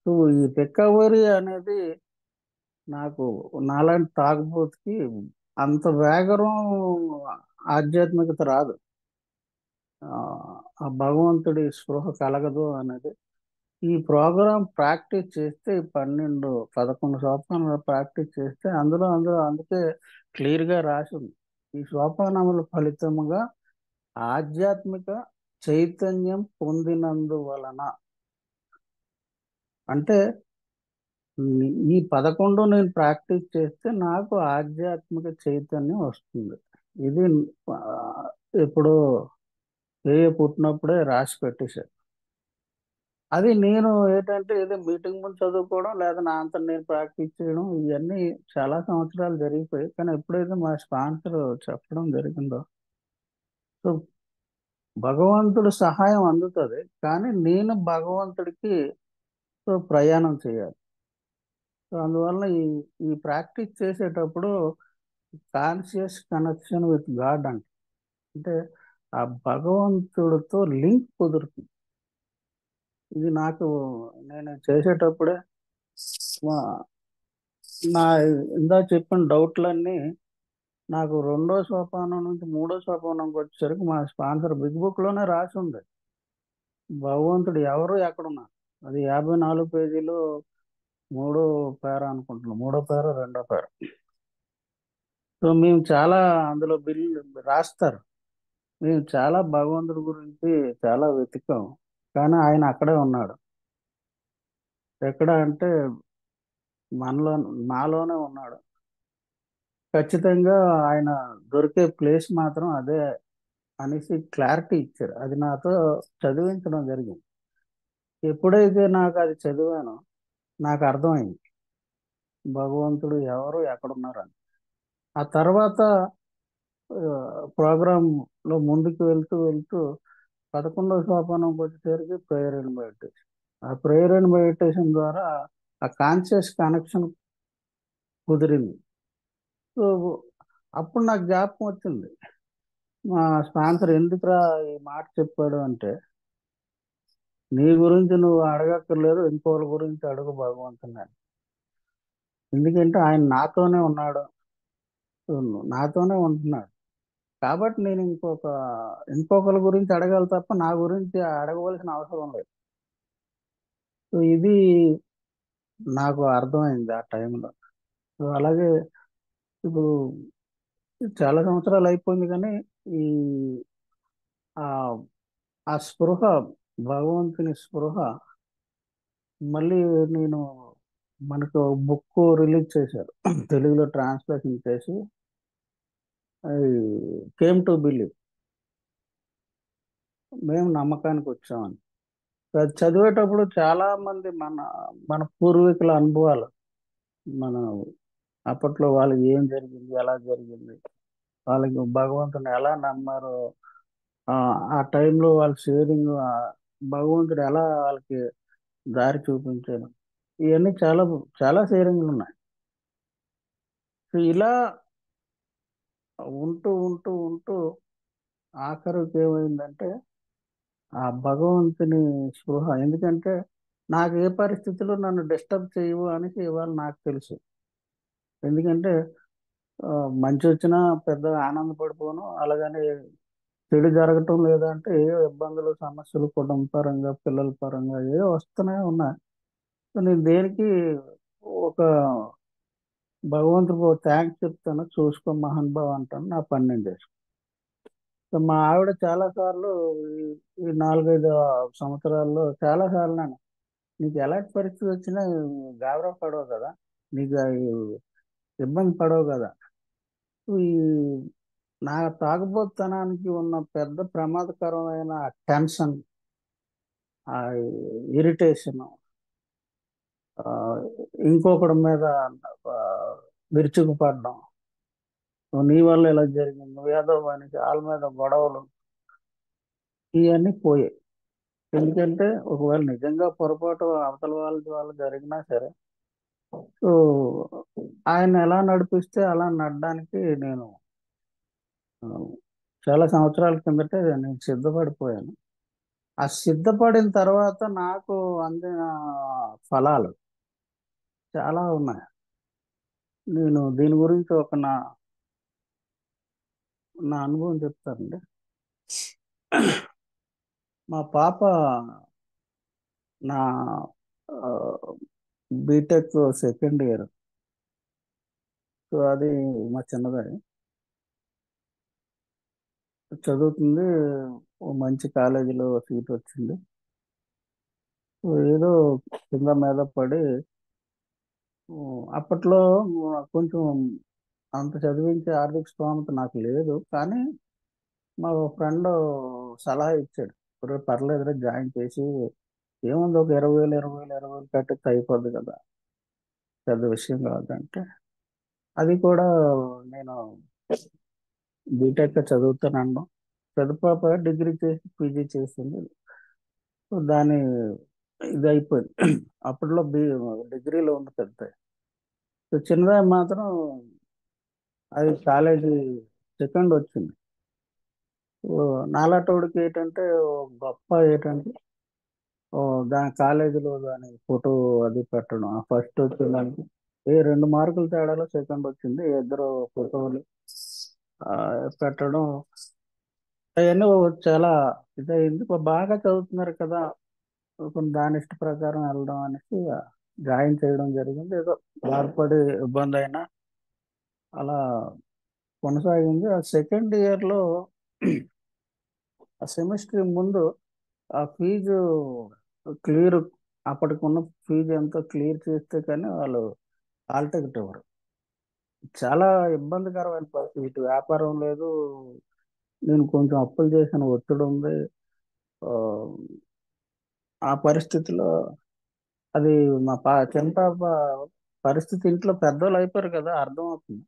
సో ఈ రికవరీ అనేది నాకు, నాలాంటి తాగుబోతుకి అంత వేగం ఆధ్యాత్మికత రాదు. ఆ ఆ భగవంతుడి స్పృహ కలగదు అనేది ఈ ప్రోగ్రాం ప్రాక్టీస్ చేస్తే, 12, 11 సోపానాలు ప్రాక్టీస్ చేస్తే అందుకే క్లియర్గా రాసి ఉంది, ఈ సోపానముల ఫలితముగా ఆధ్యాత్మిక చైతన్యం పొందినందువలన. అంటే ఈ 11 నేను ప్రాక్టీస్ చేస్తే నాకు ఆధ్యాత్మిక చైతన్యం వస్తుంది. ఇది ఆ, ఎప్పుడో పుట్టినప్పుడే రాసి పెట్టేశారు. అది నేను ఏంటంటే ఏదో మీటింగ్ ముందు చదువుకోవడం, లేదా నా అంతా నేను ప్రాక్టీస్ చేయడం, ఇవన్నీ చాలా సంవత్సరాలు జరిగిపోయాయి. కానీ ఎప్పుడైతే మా స్పాన్సర్ చెప్పడం జరిగిందో, సో భగవంతుడి సహాయం అందుతుంది, కానీ నేను భగవంతుడికి సో ప్రయాణం చేయాలి. సో అందువల్ల ఈ ప్రాక్టీస్ చేసేటప్పుడు కాన్షియస్ కనెక్షన్ విత్ గాడ్ అంటే ఆ భగవంతుడితో లింక్ కుదురుతుంది. ఇది నాకు, నేను చేసేటప్పుడే మా- నా ఇందా చెప్పిన డౌట్లన్నీ నాకు రెండో సోపానం నుంచి మూడో సోపానంకి వచ్చేసరికి మా స్పాన్సర్ బిగ్ బుక్ లోనే రాసి ఉంది, భగవంతుడు ఎవరు ఎక్కడున్నా. అది 54 పేజీలు, మూడో పేర అనుకుంటున్నాను, మూడో పేర రెండో పేర. సో మేము చాలా అందులో బిల్లు రాస్తారు. మేము చాలా భగవంతుడి గురించి చాలా వెతికాం, కానీ ఆయన అక్కడే ఉన్నాడు. ఎక్కడ అంటే మనలో, నాలోనే ఉన్నాడు. ఖచ్చితంగా ఆయన దొరికే ప్లేస్ మాత్రం అదే అనేసి క్లారిటీ ఇచ్చారు. అది నాతో చదివించడం జరిగింది. ఎప్పుడైతే నాకు అది చదివానో నాకు అర్థమైంది భగవంతుడు ఎవరు, ఎక్కడున్నారని. ఆ తర్వాత ప్రోగ్రామ్ లో ముందుకు వెళ్తూ వెళ్తూ 11వ సోపానంకి వచ్చేసరికి ప్రేయర్ అండ్ మెడిటేషన్. ఆ ప్రేయర్ అండ్ మెడిటేషన్ ద్వారా ఆ కాన్షియస్ కనెక్షన్ కుదిరింది. సో అప్పుడు నాకు జ్ఞాపకం వచ్చింది, మా స్పాన్సర్ ఎందుకురా ఈ మాట చెప్పాడు అంటే, నీ గురించి నువ్వు అడగక్కర్లేదు, ఇంకోళ్ళ గురించి అడుగు భగవంతుని అని. ఎందుకంటే ఆయన నాతోనే ఉన్నాడు, నాతోనే ఉంటున్నాడు. కాబట్టి నేను ఇంకొకరి గురించి అడగాలి తప్ప నా గురించి అడగవలసిన అవసరం లేదు. సో ఇది నాకు అర్థమైంది ఆ టైంలో. సో అలాగే ఇప్పుడు చాలా సంవత్సరాలు అయిపోయింది, కానీ ఈ ఆ ఆ స్పృహ, భగవంతుని స్పృహ మళ్ళీ నేను, మనకు బుక్ రిలీజ్ చేశారు తెలుగులో ట్రాన్స్లేషన్ చేసి, అది కేమ్ టు బిలీవ్, మేము నమ్మకానికి వచ్చామని. అది చదివేటప్పుడు చాలా మంది మన మన పూర్వీకుల అనుభవాలు, మన అప్పట్లో వాళ్ళకి ఏం జరిగింది, ఎలా జరిగింది, వాళ్ళకి భగవంతుని ఎలా నమ్మారు, ఆ ఆ టైంలో వాళ్ళ షేరింగ్, భగవంతుడు ఎలా వాళ్ళకి దారి చూపించాడు, ఇవన్నీ చాలా చాలా షేరింగ్లు ఉన్నాయి. సో ఇలా ఉంటూ ఉంటూ ఉంటూ ఆఖరికి ఏమైందంటే ఆ భగవంతుని స్పృహ. ఎందుకంటే నాకు ఏ పరిస్థితుల్లో నన్ను డిస్టర్బ్ చేయవు అనేసి ఇవాళ నాకు తెలుసు. ఎందుకంటే ఆ, మంచి వచ్చినా పెద్దగా ఆనందపడిపోను, అలాగని చెడు జరగటం లేదంటే ఏవో ఇబ్బందులు, సమస్యలు, కుటుంబ పరంగా, పిల్లల పరంగా ఏవో వస్తూనే ఉన్నాయి. సో నేను దేనికి ఒక భగవంతుడికి థ్యాంక్స్ చెప్తాను, చూసుకో మహానుభావ్ అంటాను, నా పని నేను చేసుకుంటాను. సో మా ఆవిడ చాలా సార్లు ఈ ఈ 4-5 సంవత్సరాల్లో చాలా సార్లు నన్ను, నీకు ఎలాంటి పరిస్థితి వచ్చినా గాబరా పడవు కదా, నీకు ఇబ్బంది పడవు కదా, ఈ నా తాగుబోతుతనానికి ఉన్న పెద్ద ప్రమాదకరమైన టెన్షన్, ఆ ఇరిటేషన్, ఇంకొకటి మీద ఆ, విరుచుకుపడడం, నీ వల్ల ఇలా జరిగింది, నువ్వు ఏదో అని వాళ్ళ మీద గొడవలు, ఇవన్నీ పోయాయి. ఎందుకంటే ఒకవేళ నిజంగా పొరపాటు అవతల వాళ్ళ జరిగినా సరే, సో ఆయన ఎలా నడిపిస్తే అలా నడడానికి నేను ఆ, చాలా సంవత్సరాల కిందటే నేను సిద్ధపడిపోయాను. ఆ సిద్ధపడిన తర్వాత నాకు అందిన ఫలాలు చాలా ఉన్నాయి. నేను దీని గురించి నా అనుభవం చెప్తానండి. మా పాప నా బీటెక్ సెకండ్ ఇయర్. సో అది మా చిన్నదే చదువుతుంది. ఓ మంచి కాలేజీలో సీట్ వచ్చింది. సో ఏదో కింద మీద పడి, అప్పట్లో కొంచెం అంత చదివించే ఆర్థిక స్తోమత నాకు లేదు, కానీ మా ఫ్రెండ్ సలహా ఇచ్చాడు, "ఒరేయ్ పర్లేదురా జాయిన్ చేసి, ఏముంది ఒక 20,000 20,000 కట్టితే అయిపోద్ది కదా, పెద్ద విషయం కాదంటే." అది కూడా నేను బీటెక్ చదువుతానన్నా, పెద్ద పాప డిగ్రీ చేసి పీజీ చేసింది. సో దాని ఇది అయిపోయింది. అప్పట్లో డిగ్రీలో ఉంది పెద్ద. సో చిన్నదాయి మాత్రం అది కాలేజీ సెకండ్ వచ్చింది. ఓ నాలాటోడికి ఏంటంటే ఓ గొప్ప ఏంటంటే, ఓ దాని కాలేజీలో దాని ఫోటో అది పెట్టడం, ఫస్ట్ వచ్చిన దానికి 2 మార్కుల తేడాలో సెకండ్ వచ్చింది, ఇద్దరు ఫోటోలు ఆ, పెట్టడం, అవన్నీ చాలా ఇదయింది. బాగా చదువుతున్నారు కదా, కొన్ని దాని ఇష్ట ప్రకారం వెళ్దాం అనేసి జాయిన్ చేయడం జరిగింది. ఏదో బాధపడి ఇబ్బంది అయినా అలా కొనసాగింది. ఆ సెకండ్ ఇయర్లో ఆ సెమిస్టర్ ముందు ఆ ఫీజు క్లియర్, అప్పటికున్న ఫీజు ఎంతో క్లియర్ చేస్తే కానీ వాళ్ళు హాల్ టికెట్ ఇవ్వరు. చాలా ఇబ్బందికరమైన పరిస్థితి. ఇటు వ్యాపారం లేదు, నేను కొంచెం అప్పులు చేసిన ఒత్తిడి ఉంది. ఆ, ఆ పరిస్థితిలో అది మా చిన్న పాప పరిస్థితి, ఇంట్లో పెద్దోళ్ళు అయిపోయారు కదా, అర్థం అవుతుంది.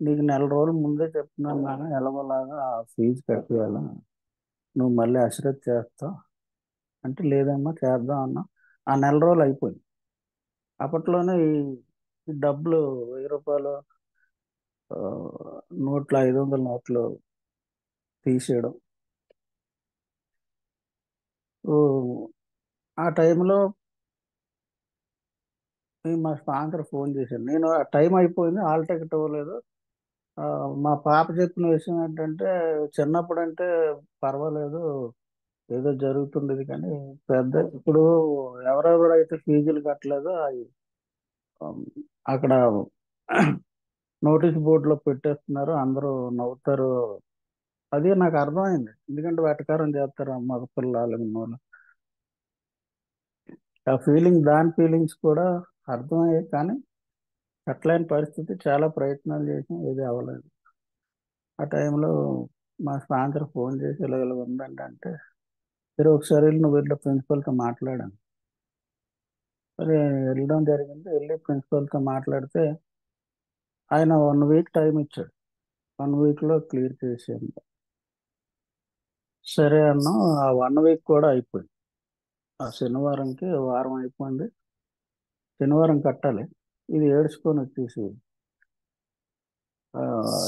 నీకు నెల రోజుల ముందే చెప్తున్నాను నాన్న, ఎలాగోలాగా ఆ ఫీజు కట్టేయాల, నువ్వు మళ్ళీ అశ్రద్ధ చేస్తావు అంటే, లేదమ్మా చేద్దాం అన్నా. ఆ నెల రోజులు అయిపోయింది. అప్పట్లోనే ఈ డబ్బులు 1000 రూపాయలు, ఆ, నోట్లు, 500 నోట్లు తీసేయడం. ఓ, ఆ టైంలో మా స్పాన్సర్ ఫోన్ చేశాను. నేను ఆ టైం అయిపోయింది, హాల్ టికెట్ ఇవ్వలేదు. ఆ, మా పాప చెప్పిన విషయం ఏంటంటే, చిన్నప్పుడు అంటే పర్వాలేదు, ఏదో జరుగుతుండేది, కానీ పెద్ద ఇప్పుడు ఎవరెవరైతే ఫీజులు కట్టలేదో అవి ఆమ్, అక్కడ నోటీస్ బోర్డులో పెట్టేస్తున్నారు, అందరూ నవ్వుతారు. అది నాకు అర్థమైంది, ఎందుకంటే వెటకారం చేస్తారు మగ పిల్లలు ఉన్నోళ్ళు. ఆ ఫీలింగ్, దాని ఫీలింగ్స్ కూడా అర్థమయ్యాయి, కానీ కట్టలేని పరిస్థితి. చాలా ప్రయత్నాలు చేసాం, ఏది అవ్వలేదు. ఆ టైంలో మా స్పాన్సర్ ఫోన్ చేసి ఇలా ఉందండి అంటే, సరే ఒకసారి వెళ్ళి నువ్వు వెళ్ళి ప్రిన్సిపల్తో మాట్లాడాను. సరే వెళ్ళడం జరిగింది. వెళ్ళి ప్రిన్సిపల్తో మాట్లాడితే ఆయన 1 వీక్ టైం ఇచ్చాడు. 1 వీక్లో క్లియర్ చేసేయండి. సరే అన్నాం. ఆ 1 వీక్ కూడా అయిపోయింది. ఆ శనివారంకి వారం అయిపోయింది. శనివారం కట్టాలి. ఇది ఏడ్చుకొని వచ్చేసి ఆ,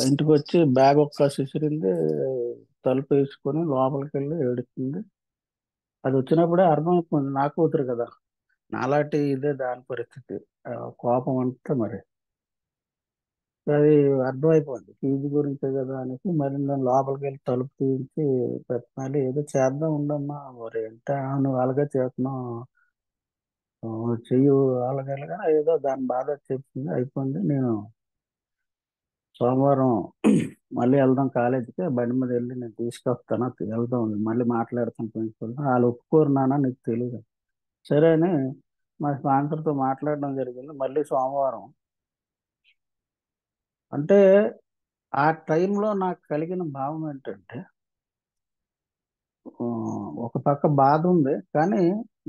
ఇంటికి వచ్చి బ్యాగ్ ఒక్క సిసిరింది, తలుపు వేసుకొని లోపలికి వెళ్ళి ఏడుస్తుంది. అది వచ్చినప్పుడే అర్థమైపోయింది, నా కూతురు కదా, నాలాంటి ఇదే దాని పరిస్థితి. ఆ, కోపం అంతా మరి అది అర్థమైపోయింది, ఫీజు గురించే కదా అనేసి మరి నేను లోపలికి వెళ్ళి తలుపు తీయించి పెట్టాలి, ఏదో చేద్దాం ఉండమ్మా, మరి ఎంత నువ్వు అలాగే చేస్తున్నావు, ఆ, చెయ్యి అలాగేలాగా ఏదో దాని బాధ చెప్పింది. అయిపోయింది. నేను సోమవారం మళ్ళీ వెళ్దాం కాలేజీకి, బండి మీద వెళ్ళి నేను తీసుకొస్తాను, వెళ్దాం, మళ్ళీ మాట్లాడతాను ప్రిన్సిపల్. వాళ్ళు ఒప్పుకోరు నాన్న, నీకు తెలియదు. సరే అని మా స్పాన్సర్తో మాట్లాడడం జరిగింది. మళ్ళీ సోమవారం అంటే, ఆ టైంలో నాకు కలిగిన భావం ఏంటంటే, ఆ, ఒక పక్క బాధ ఉంది, కానీ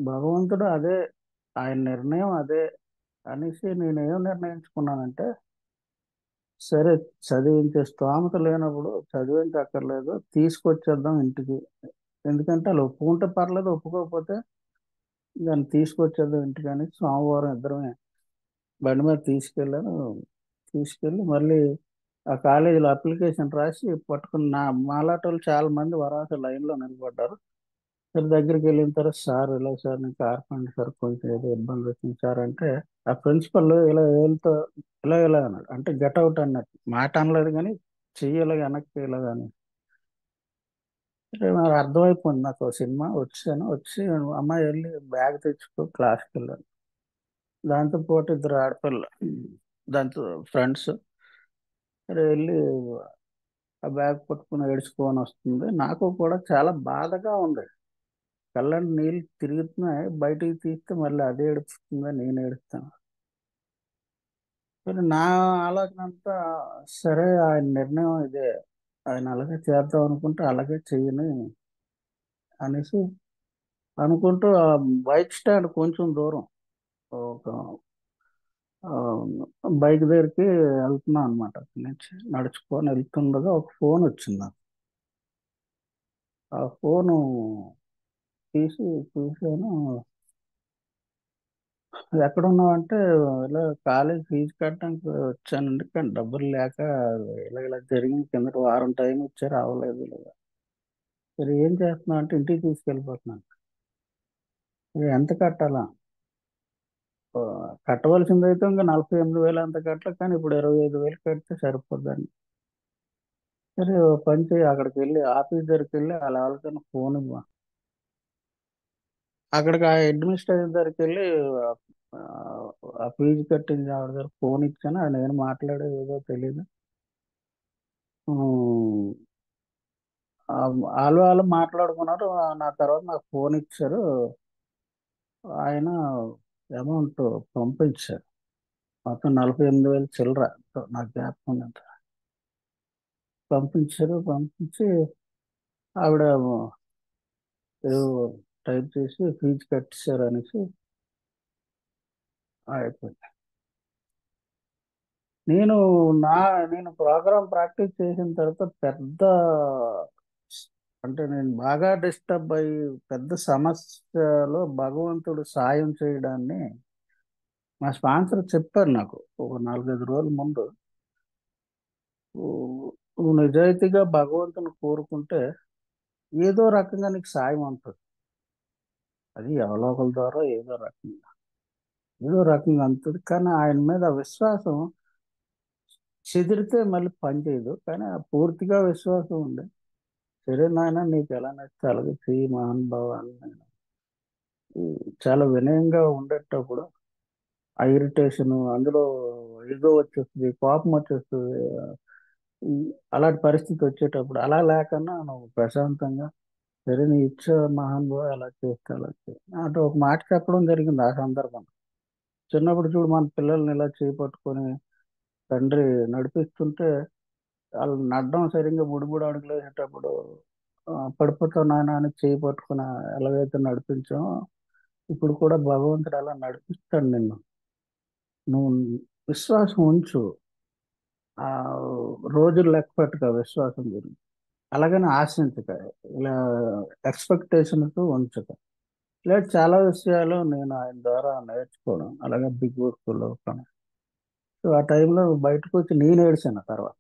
భగవంతుడు అదే, ఆయన నిర్ణయం అదే అనేసి నేను ఏం నిర్ణయించుకున్నానంటే, సరే చదివించే స్తోమత లేనప్పుడు చదివించక్కర్లేదు, తీసుకొచ్చేద్దాం ఇంటికి. ఎందుకంటే వాళ్ళు ఒప్పుకుంటే పర్లేదు, ఒప్పుకోకపోతే దాన్ని తీసుకొచ్చేద్దాం ఇంటికి అని సోమవారం ఇద్దరమే బండి మీద తీసుకెళ్ళాను. తీసుకెళ్ళి మళ్ళీ ఆ కాలేజీలో అప్లికేషన్ రాసి పట్టుకుని, మాలాట వాళ్ళు చాలా మంది వరాస లైన్లో నిలబడ్డారు. సార్ దగ్గరికి వెళ్ళిన తర్వాత, సార్ ఇలా సార్ నేను కార్పొరేట్ సార్, కొంచెం ఏదో ఇబ్బంది వచ్చింది సార్ అంటే, ఆ ప్రిన్సిపల్ ఇలా వెళ్తూ ఇలా అన్నాడు, అంటే గెట్ అవుట్ అన్నట్టు, మాట అనలేదు కానీ చెయ్యి ఇలా వెనక్కి ఇలాగని. నాకు అర్థమైపోయింది, నాకు ఒక సినిమా వచ్చాను. వచ్చి అమ్మాయి వెళ్ళి బ్యాగ్ తెచ్చుకో, క్లాస్కి వెళ్ళాను. దాంతో పాటు ఇద్దరు ఆడపిల్ల, దాంతో ఫ్రెండ్స్. సరే వెళ్ళి ఆ బ్యాగ్ పట్టుకుని ఏడుచుకొని వస్తుంది. నాకు కూడా చాలా బాధగా ఉంది, కళ్ళని నీళ్ళు తిరుగుతున్నాయి. బయటికి తీస్తే మళ్ళీ అదే ఏడుస్తుందా, నేను ఏడుస్తాను. కానీ నా ఆలోచన అంతా, సరే ఆయన నిర్ణయం ఇదే, ఆయన అలాగే చేద్దాం అనుకుంటే అలాగే చెయ్యని అనేసి అనుకుంటూ, ఆ బైక్ స్టాండ్ కొంచెం దూరం, ఒక బైక్ దగ్గరికి వెళ్తున్నాను అనమాట. అక్కడి నుంచి నడుచుకొని వెళ్తుండగా ఒక ఫోన్ వచ్చింది నాకు. ఆ ఫోను తీసి చూశాను. ఎక్కడ ఉన్నావు అంటే, ఇలా కాలేజ్ ఫీజు కట్టడానికి వచ్చానండి, కానీ డబ్బులు లేక ఇలా జరిగింది, కిందటి వారం టైం ఇచ్చారు అవ్వలేదు. ఇలా సరే ఏం చేస్తున్నావు అంటే, ఇంటికి తీసుకెళ్ళిపోతున్నాను. ఇది ఎంత కట్టాలా? ఆ, కట్టవలసింది అయితే ఇంకా 48,000 అంత కట్టాలి, కానీ ఇప్పుడు 25,000 కడితే సరిపోద్దని. సరే ఓ పని చేయి, అక్కడికి వెళ్ళి ఆఫీస్ దగ్గరికి వెళ్ళి అలా వాళ్ళకన్నా ఫోన్ ఇవ్వ. అక్కడికి ఆ అడ్మినిస్ట్రేటర్ దగ్గరికి వెళ్ళి ఆ, ఆ ఫీజు కట్టింది ఆవిడ దగ్గర ఫోన్ ఇచ్చాను. ఆయన నేను మాట్లాడేది ఏదో తెలియదు. ఉమ్, వాళ్ళు మాట్లాడుకున్నారు. నా తర్వాత నాకు ఫోన్ ఇచ్చారు. ఆయన అమౌంట్ పంపించారు. మొత్తం 48,000 చిల్లర, నాకు జ్ఞాపకం ఉన్నంత పంపించారు. పంపించి ఆవిడ ఏదో టైప్ చేసి ఫీజు కట్టేశారు అనేసి అయిపోయింది. నేను నా నేను ప్రోగ్రామ్ ప్రాక్టీస్ చేసిన తర్వాత పెద్ద, అంటే నేను బాగా డిస్టర్బ్ అయ్యి పెద్ద సమస్యలో భగవంతుడు సాయం చేయడాన్ని మా స్పాన్సర్ చెప్పారు నాకు ఒక 4-5 రోజుల ముందు. నువ్వు నిజాయితీగా భగవంతుని కోరుకుంటే ఏదో రకంగా నీకు సాయం ఉంటుంది. అది ఎవలోకల ద్వారా ఏదో రకంగా అందుతుంది. కానీ ఆయన మీద విశ్వాసం చెదిరితే మళ్ళీ పని చేయదు. కానీ ఆ పూర్తిగా విశ్వాసం ఉంది. సరే నాయన, నీకు ఎలా నచ్చితే అలాగే చెయ్యి మహానుభావ అని నేను చాలా వినయంగా ఉండేటప్పుడు ఆ ఇరిటేషన్, అందులో ఇగో వచ్చేస్తుంది, కోపం వచ్చేస్తుంది. ఈ అలాంటి పరిస్థితి వచ్చేటప్పుడు అలా లేకుండా నువ్వు ప్రశాంతంగా, సరే నీ ఇచ్చ మహానుభావ, ఎలా చేస్తే అలా చేయి అంటే ఒక మాట చెప్పడం జరిగింది ఆ సందర్భం. చిన్నప్పుడు చూడు, మన పిల్లల్ని ఇలా చేపట్టుకొని తండ్రి నడిపిస్తుంటే వాళ్ళు నడడం సరిగ్గా బుడిబుడి అడుగులు వేసేటప్పుడు పడిపోతావు నాయన అని చేయి పట్టుకుని ఎలాగైతే నడిపించామో, ఇప్పుడు కూడా భగవంతుడు అలా నడిపిస్తాడు నిన్ను. నువ్వు విశ్వాసం ఉంచు. ఆ రోజులు లెక్క పెట్టుకో విశ్వాసం గురించి. అలాగని ఆశించక, ఇలా ఎక్స్పెక్టేషన్స్ ఉంచక. లేదు, చాలా విషయాలు నేను ఆయన ద్వారా నేర్చుకోవడం, అలాగే బిగ్ వర్క్లో. సో ఆ టైంలో బయటకు వచ్చి నేను ఏడిచాను తర్వాత.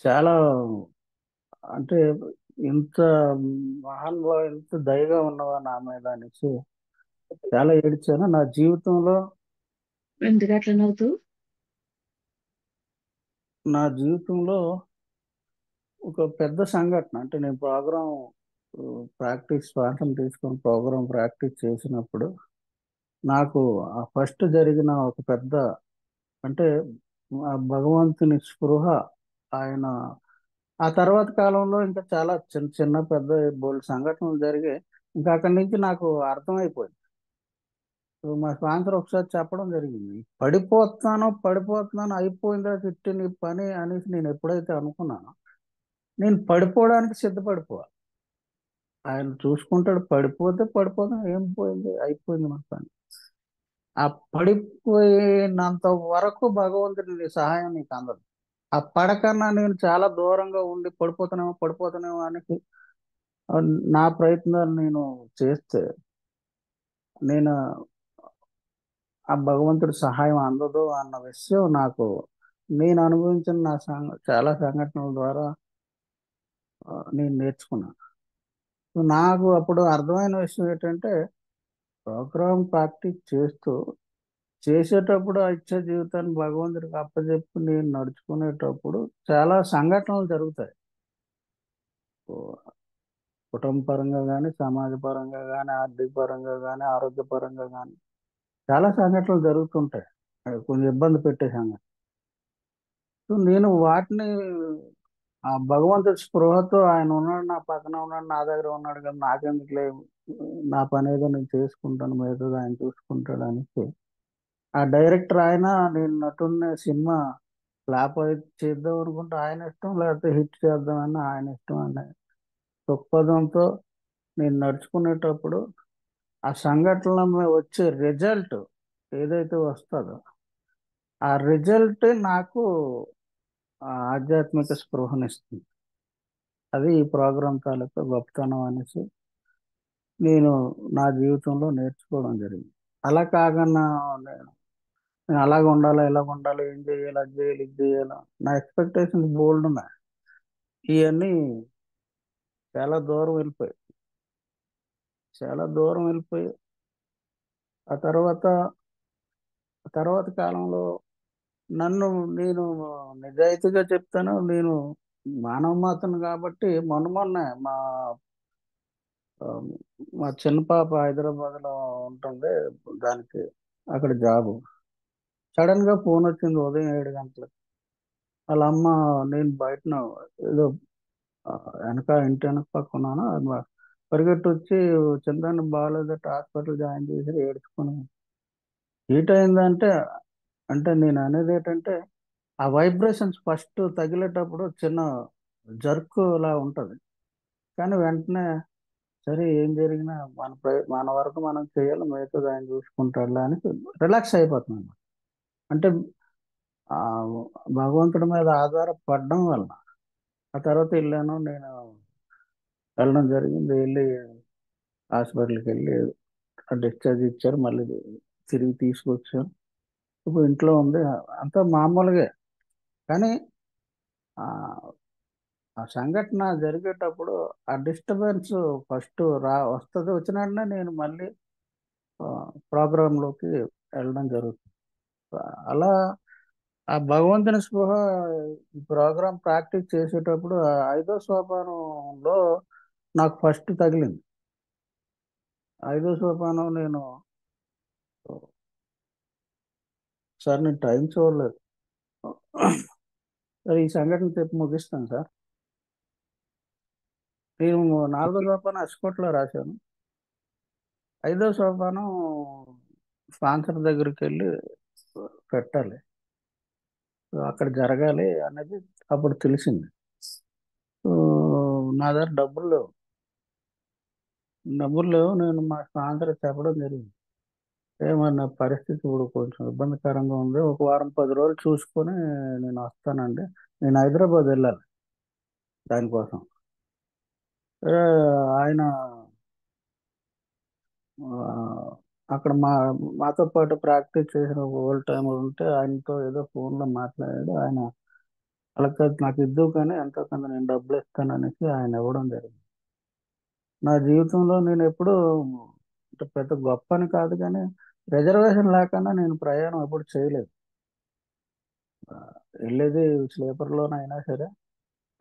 చాలా, అంటే ఇంత మహానుభావ, ఇంత దయగా ఉన్నవా నా మీద అనేసి చాలా ఏడ్చాను నా జీవితంలో. ఎందుకు అట్లా నవ్వుతూ? నా జీవితంలో ఒక పెద్ద సంఘటన, అంటే నేను ప్రోగ్రామ్ ప్రాక్టీస్, శ్వాసను తీసుకొని ప్రోగ్రామ్ ప్రాక్టీస్ చేసినప్పుడు నాకు ఆ ఫస్ట్ జరిగిన ఒక పెద్ద, అంటే ఆ భగవంతుని స్పృహ, ఆయన ఆ తర్వాత కాలంలో ఇంకా చాలా చిన్న చిన్న పెద్ద బోల్డ్ సంఘటనలు జరిగాయి. ఇంకా అక్కడి నుంచి నాకు అర్థమైపోయింది. సో మా స్పాన్సర్ ఒకసారి చెప్పడం జరిగింది, పడిపోతున్నాను అయిపోయిందా చిట్టి నీ పని అనేసి నేను ఎప్పుడైతే అనుకున్నానో, నేను పడిపోవడానికి సిద్ధపడిపోవాలి. ఆయన చూసుకుంటాడు, పడిపోతే పడిపోతాం, ఏం పోయింది, అయిపోయింది మన పని. ఆ పడిపోయినంత వరకు భగవంతుడి సహాయం నీకు అందదు. ఆ పడకన్నా నేను చాలా దూరంగా ఉండి పడిపోతానేమో అని ఆ, నా ప్రయత్నాలు నేను చేస్తే, నేను ఆ భగవంతుడి సహాయం అందదు అన్న విషయం నాకు, నేను అనుభవించిన చాలా సంఘటనల ద్వారా నేను నేర్చుకున్నాను. సో నాకు అప్పుడు అర్థమైన విషయం ఏంటంటే, ప్రోగ్రామ్ ప్రాక్టీస్ చేసేటప్పుడు ఆ ఇచ్చే జీవితాన్ని భగవంతుడికి అప్పచెప్పి నేను నడుచుకునేటప్పుడు చాలా సంఘటనలు జరుగుతాయి. ఓ, కుటుంబ పరంగా కానీ, సమాజ పరంగా కానీ, ఆర్థిక పరంగా కానీ, ఆరోగ్య పరంగా కానీ చాలా సంఘటనలు జరుగుతుంటాయి. అవి కొంచెం ఇబ్బంది పెట్టే సంఘటన. సో నేను వాటిని ఆ భగవంతుడి స్పృహతో, ఆయన ఉన్నాడు నా పక్కన, ఉన్నాడు నా దగ్గర ఉన్నాడు కదా, నాకెందుకు లేదు, నా పని ఏదో నేను చేసుకుంటాను, మిగతాది ఆయన చూసుకుంటాడు అనేసి ఆ డైరెక్టర్ ఆయన, నేను నటున్న సినిమా ఫ్లాప్ అయితే చేద్దాం అనుకుంటే ఆయన ఇష్టం, లేకపోతే హిట్ చేద్దామని ఆయన ఇష్టం అనే దృక్పథంతో నేను నడుచుకునేటప్పుడు ఆ సంఘటనల మీద వచ్చే రిజల్ట్ ఏదైతే వస్తుందో, ఆ రిజల్ట్ నాకు ఆ ఆధ్యాత్మిక స్పృహనిస్తుంది. అది ఈ ప్రోగ్రాం తాలూకా గొప్పతనం అనేసి నేను నా జీవితంలో నేర్చుకోవడం జరిగింది. అలా కాకుండా నేను అలాగ ఉండాలి, ఇలాగ ఉండాలి, ఏం చేయాలి, అది చేయాలి, ఇది చేయాలి, నా ఎక్స్పెక్టేషన్స్ బోల్డ్ ఉన్నాయి. ఇవన్నీ చాలా దూరం వెళ్ళిపోయాయి. చాలా దూరం వెళ్ళిపోయి ఆ తర్వాత తర్వాత కాలంలో నన్ను నేను నిజాయితీగా చెప్తాను, నేను మానవ మాతను కాబట్టి మొన్నే ఆ, మా చిన్న పాప హైదరాబాద్లో ఉంటుంది, దానికి అక్కడ జాబ్. సడన్ గా ఫోన్ వచ్చింది ఉదయం 7 గంటలకు. వాళ్ళ అమ్మ, నేను బయటన ఏదో ఆ, ఇంటి వెనక పక్క ఉన్నాను, పరిగెట్టి వచ్చి చంద్రాన్ని బాగాలేదట హాస్పిటల్ జాయిన్ చేసి ఏడ్చుకుని హీట్ అయిందంటే, అంటే నేను అనేది ఏంటంటే ఆ వైబ్రేషన్స్ ఫస్ట్ తగిలేటప్పుడు చిన్న జర్క్ లా ఉంటుంది. కానీ వెంటనే సరే ఏం జరిగినా మన వరకు మనం చేయాలి, మిగతాది ఆయన చూసుకుంటాడులే అని రిలాక్స్ అయిపోతున్నాను. అంటే ఆ భగవంతుడి మీద ఆధారపడడం వల్ల ఆ తర్వాత వెళ్ళాను, నేను వెళ్ళడం జరిగింది. వెళ్ళి హాస్పిటల్కి వెళ్ళి డిశ్చార్జ్ ఇచ్చారు, మళ్ళీ తిరిగి తీసుకొచ్చారు. ఇప్పుడు ఇంట్లో ఉంది, అంతా మామూలుగా. కానీ ఆ ఆ సంఘటన జరిగేటప్పుడు ఆ డిస్టర్బెన్స్ ఫస్ట్ వస్తుంది. వచ్చిన వెంటనే నేను మళ్ళీ ప్రోగ్రాంలోకి వెళ్ళడం జరుగుతుంది. అలా ఆ భగవంతుని స్పృహ ఈ ప్రోగ్రామ్ ప్రాక్టీస్ చేసేటప్పుడు ఆ 5వ సోపానంలో నాకు ఫస్ట్ తగిలింది. 5వ సోపానం నేను, సార్ నేను టైం చూడలేదు. సరే ఈ సంఘటన చెప్పి ముగిస్తాను సార్. నేను 4వ సోపానం అస్కోట్లో రాశాను. 5వ సోపానం స్పాన్సర్ దగ్గరికి వెళ్ళి పెట్టాలి, అక్కడ జరగాలి అనేది అప్పుడు తెలిసింది. సో, నా దగ్గర డబ్బులు లేవు. నేను మా స్పాన్సర్ చెప్పడం జరిగింది, ఏమన్నా పరిస్థితి ఇప్పుడు కొంచెం ఇబ్బందికరంగా ఉంది, ఒక వారం 10 రోజులు చూసుకొని నేను వస్తానండి, నేను హైదరాబాద్ వెళ్ళాలి దానికోసం. ఏ, ఆయన ఆ, అక్కడ మాతో పాటు ప్రాక్టీస్ చేసిన ఓల్డ్ టైమర్ ఉంటే ఆయనతో ఏదో ఫోన్లో మాట్లాడాడు. ఆయన అలా కాదు, నాకు ఇద్దు కానీ ఎంతో కొంత నేను డబ్బులు ఇస్తాను అనేసి ఆయన ఇవ్వడం జరిగింది. నా జీవితంలో నేను ఎప్పుడు అంటే పెద్ద గొప్ప అని కాదు, కానీ రిజర్వేషన్ లేకుండా నేను ప్రయాణం ఎప్పుడు చేయలేదు. ఆ, వెళ్ళేది స్లీపర్లోనైనా సరే,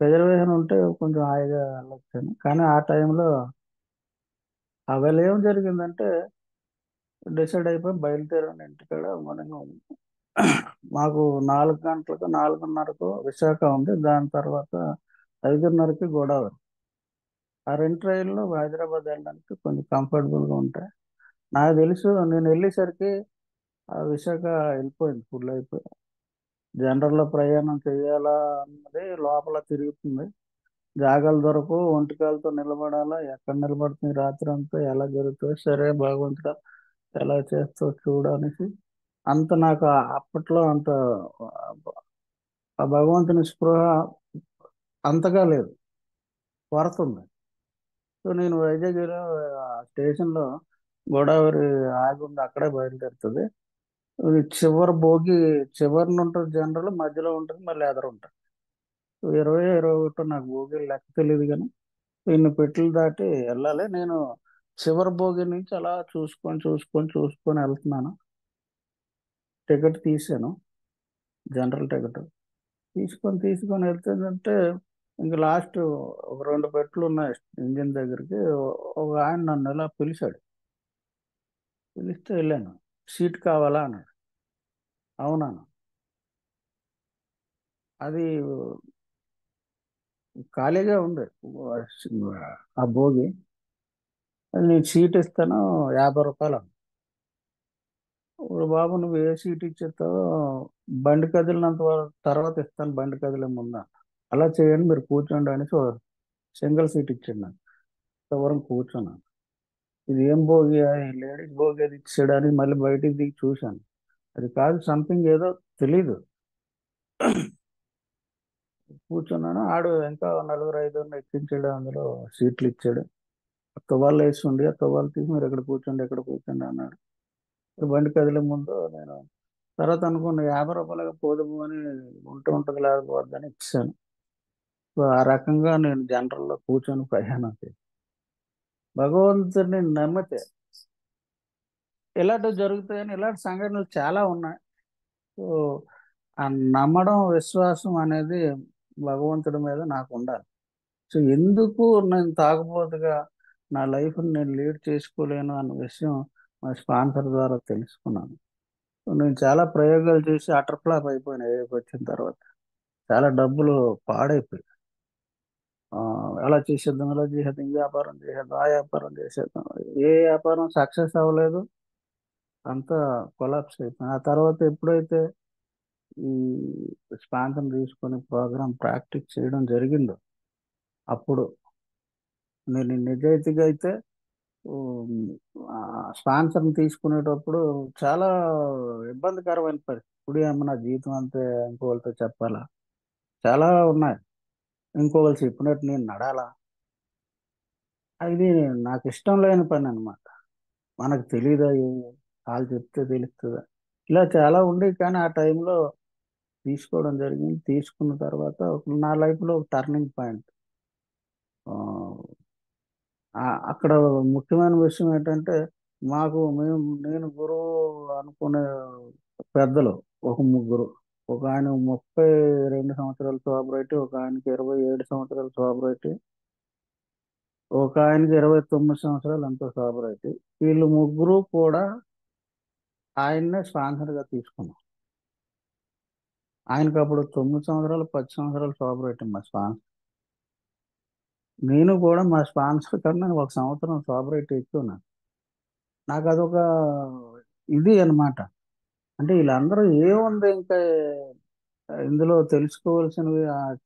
రిజర్వేషన్ ఉంటే కొంచెం హాయిగా వెళ్ళొచ్చాను. కానీ ఆ టైంలో అవేళ ఏం జరిగిందంటే డిసైడ్ అయిపోయి బయలుదేరాను ఇంటికాడ. మనం మాకు 4 గంటలకు 4:30కు విశాఖ ఉంది, దాని తర్వాత 5:30కి గోదావరి. ఆ రెండు ట్రైన్లు హైదరాబాద్ వెళ్ళడానికి కొంచెం కంఫర్టబుల్గా ఉంటాయి. నాకు తెలుసు నేను వెళ్ళేసరికి ఆ విశాఖ వెళ్ళిపోయింది, ఫుల్ అయిపోయి. జనరల్లో ప్రయాణం చేయాలా అన్నది లోపల తిరుగుతుంది, జాగాలు దొరకవు, ఒంటికాలతో నిలబడాలా, ఎక్కడ నిలబడుతుంది రాత్రి అంతా, ఎలా జరుగుతుంది, సరే భగవంతుడా ఎలా చేస్తావు చూడనేసి అంత నాకు అప్పట్లో అంత ఆ భగవంతుని స్పృహ అంతగా లేదు, కొరత ఉంది. సో నేను వైజాగ్ స్టేషన్లో గోదావరి ఆగి ఉంది, అక్కడే బయలుదేరుతుంది. ఇది చివరి భోగి, చివరిన ఉంటుంది జనరల్, మధ్యలో ఉంటుంది, మళ్ళీ ఎదరు ఉంటుంది. 20 21 నాకు భోగి లెక్క తెలియదు, కానీ ఇన్ని పెట్లు దాటి వెళ్ళాలి. నేను చివరి భోగి నుంచి అలా చూసుకొని చూసుకొని చూసుకొని వెళ్తున్నాను. టికెట్ తీసాను, జనరల్ టికెట్ తీసుకొని వెళ్తుందంటే ఇంక లాస్ట్ ఒక 2 పెట్లు ఉన్నాయి ఇంజిన్ దగ్గరికి. ఒక ఆయన నన్ను ఇలా పిలిచాడు, పిలిస్తే వెళ్ళాను. సీట్ కావాలా అన్నాడు. అవునాను. అది ఖాళీగా ఉంది ఆ భోగి. అది నేను సీట్ ఇస్తాను, 50 రూపాయలు అన్నాడు. ఇప్పుడు బాబు నువ్వు ఏ సీట్ ఇచ్చేస్తావో బండి కదిలినంత తర్వాత ఇస్తాను, బండి కదిలే ముందా అలా చేయండి, మీరు కూర్చోండి అనేసి సింగిల్ సీట్ ఇచ్చాడు నాకు. ఎవరం కూర్చున్నాను. ఇది ఏం భోగి, లేడీస్ భోగి అది ఇచ్చాడని మళ్ళీ బయటికి దిగి చూశాను. అది కాదు, సంథింగ్ ఏదో తెలీదు. కూర్చున్నాను, ఆడు ఇంకా 4 5 ఎక్కించాడు, అందులో సీట్లు ఇచ్చాడు. తువ్వాలు వేసి ఉండి ఆ తువ్వాలు తీసి మీరు ఎక్కడ కూర్చోండి అన్నాడు. బండి కదిలే ముందు నేను తర్వాత అనుకున్న 50 రూపాయలుగా పోదుము అని, ఉంటుంది లేకపోద్దని ఇచ్చాను. సో ఆ రకంగా నేను జనరల్లో కూర్చొని ప్రయాణం చేశాను. భగవంతుడిని నమ్మితే ఇలాంటివి జరుగుతాయని, ఇలాంటి సంఘటనలు చాలా ఉన్నాయి. సో ఆ నమ్మడం, విశ్వాసం అనేది భగవంతుడి మీద నాకు ఉండాలి. సో ఎందుకు నేను తాగుబోతుగా నా లైఫ్ని నేను లీడ్ చేసుకోలేను అన్న విషయం మా స్పాన్సర్ ద్వారా తెలుసుకున్నాను. సో నేను చాలా ప్రయోగాలు చేసి అటర్ ఫ్లాప్ అయిపోయినా ఏఐకి వచ్చిన తర్వాత. చాలా డబ్బులు పాడైపోయి అలా చేసేద్దాం ఇలా చేసేద్దాం ఈ వ్యాపారం చేసేద్దాం ఆ వ్యాపారం చేసేద్దాం ఏ వ్యాపారం సక్సెస్ అవ్వలేదు. అంతా కొలాప్స్ అయిపోయింది. ఆ తర్వాత ఎప్పుడైతే ఈ స్పాన్సర్ తీసుకొని ప్రోగ్రామ్ ప్రాక్టీస్ చేయడం జరిగిందో అప్పుడు నేను నిజాయితీగా అయితే స్పాన్సర్ని తీసుకునేటప్పుడు చాలా ఇబ్బందికరమైన పరిస్థితి. ఇప్పుడు ఏమన్నా నా జీవితం అంతే ఇంకోళ్ళతో చెప్పాలా, చాలా ఉన్నాయి. ఇంకోళ్ళు చెప్పినట్టు నేను నడాలా, అది నాకు ఇష్టం లేని పని అన్నమాట. మనకు తెలియదా వాళ్ళు చెప్తే తెలుస్తుందా, ఇలా చాలా ఉండి. కానీ ఆ టైంలో తీసుకోవడం జరిగింది. తీసుకున్న తర్వాత నా లైఫ్లో ఒక టర్నింగ్ పాయింట్. అక్కడ ముఖ్యమైన విషయం ఏంటంటే నేను గురువు అనుకునే పెద్దలు ఒక ముగ్గురు. ఒక ఆయన 32 సంవత్సరాల సోబరైటీ, ఒక ఆయనకి 27 సంవత్సరాల సోబరైటీ, ఒక ఆయనకి 29 సంవత్సరాలు ఎంతో సోబరైటీ. వీళ్ళు ముగ్గురు కూడా ఆయన్నే స్పాన్సర్గా తీసుకున్నాం. ఆయనకు అప్పుడు 9 సంవత్సరాలు 10 సంవత్సరాలు సోబరైటీ మా స్పాన్సర్. నేను కూడా మా స్పాన్సర్ కన్నా 1 సంవత్సరం సోబరైటీ ఎక్కువ. నాకు అదొక ఇది అన్నమాట. అంటే వీళ్ళందరూ ఏముంది ఇంకా ఇందులో తెలుసుకోవాల్సినవి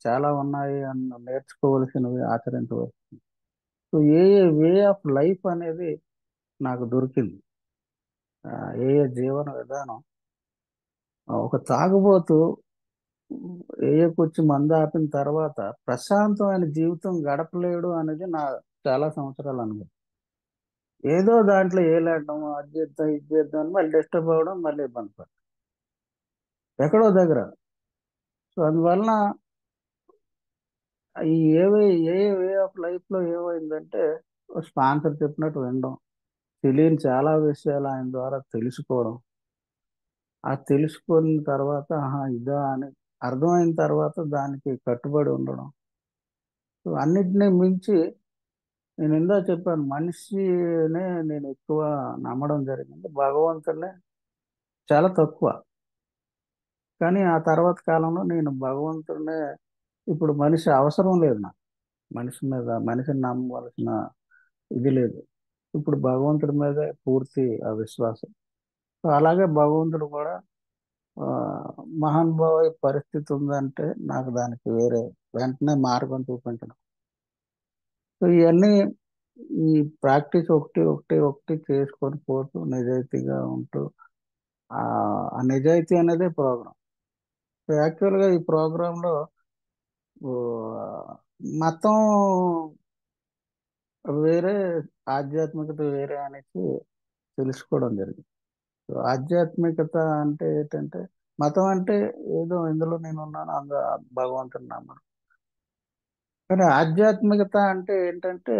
చాలా ఉన్నాయి అన్న, నేర్చుకోవాల్సినవి, ఆచరించవలసినవి. సో వే ఆఫ్ లైఫ్ అనేది నాకు దొరికింది. జీవన విధానం. ఒక తాగుబోతు కూర్చి మందు ఆపిన తర్వాత ప్రశాంతమైన జీవితం గడపలేడు అనేది నా చాలా సంవత్సరాల అనుభవం. ఏదో దాంట్లో ఏలాడడం, అది చేద్దాం ఇది చేద్దాం అని మళ్ళీ డిస్టర్బ్ అవ్వడం, మళ్ళీ ఇబ్బంది పడడం ఎక్కడో దగ్గర. సో అందువలన ఈ ఏవే ఏ వే ఆఫ్ లైఫ్లో ఏమైందంటే స్పాన్సర్ చెప్పినట్టు వినడం, తెలియని చాలా విషయాలు ఆయన ద్వారా తెలుసుకోవడం, ఆ తెలుసుకున్న తర్వాత ఆహా ఇదా అని అర్థమైన తర్వాత దానికి కట్టుబడి ఉండడం. సో అన్నిటినీ మించి నేను ఇందా చెప్పాను, మనిషినే నేను ఎక్కువ నమ్మడం జరిగింది, భగవంతునే చాలా తక్కువ. కానీ ఆ తర్వాత కాలంలో నేను భగవంతుడినే, ఇప్పుడు మనిషి అవసరం లేదు నాకు, మనిషిని నమ్మవలసిన ఇది లేదు. ఇప్పుడు భగవంతుడి మీదే పూర్తి ఆ విశ్వాసం. సో అలాగే భగవంతుడు కూడా ఆ, మహానుభావ పరిస్థితి ఉందంటే నాకు దానికి వేరే వెంటనే మార్గం చూపించడం. సో ఇవన్నీ ఈ ప్రాక్టీస్ ఒకటి ఒకటి ఒకటి చేసుకొని పోతూ నిజాయితీగా ఉంటూ ఆ ఆ నిజాయితీ అనేది ప్రోగ్రాం. సో యాక్చువల్గా ఈ ప్రోగ్రాంలో మతం వేరే, ఆధ్యాత్మికత వేరే అనేసి తెలుసుకోవడం జరిగింది. సో ఆధ్యాత్మికత అంటే ఏంటంటే, మతం అంటే ఏదో ఇందులో నేను ఉన్నాను అందు భగవంతుని నమ్మను. కానీ ఆధ్యాత్మికత అంటే ఏంటంటే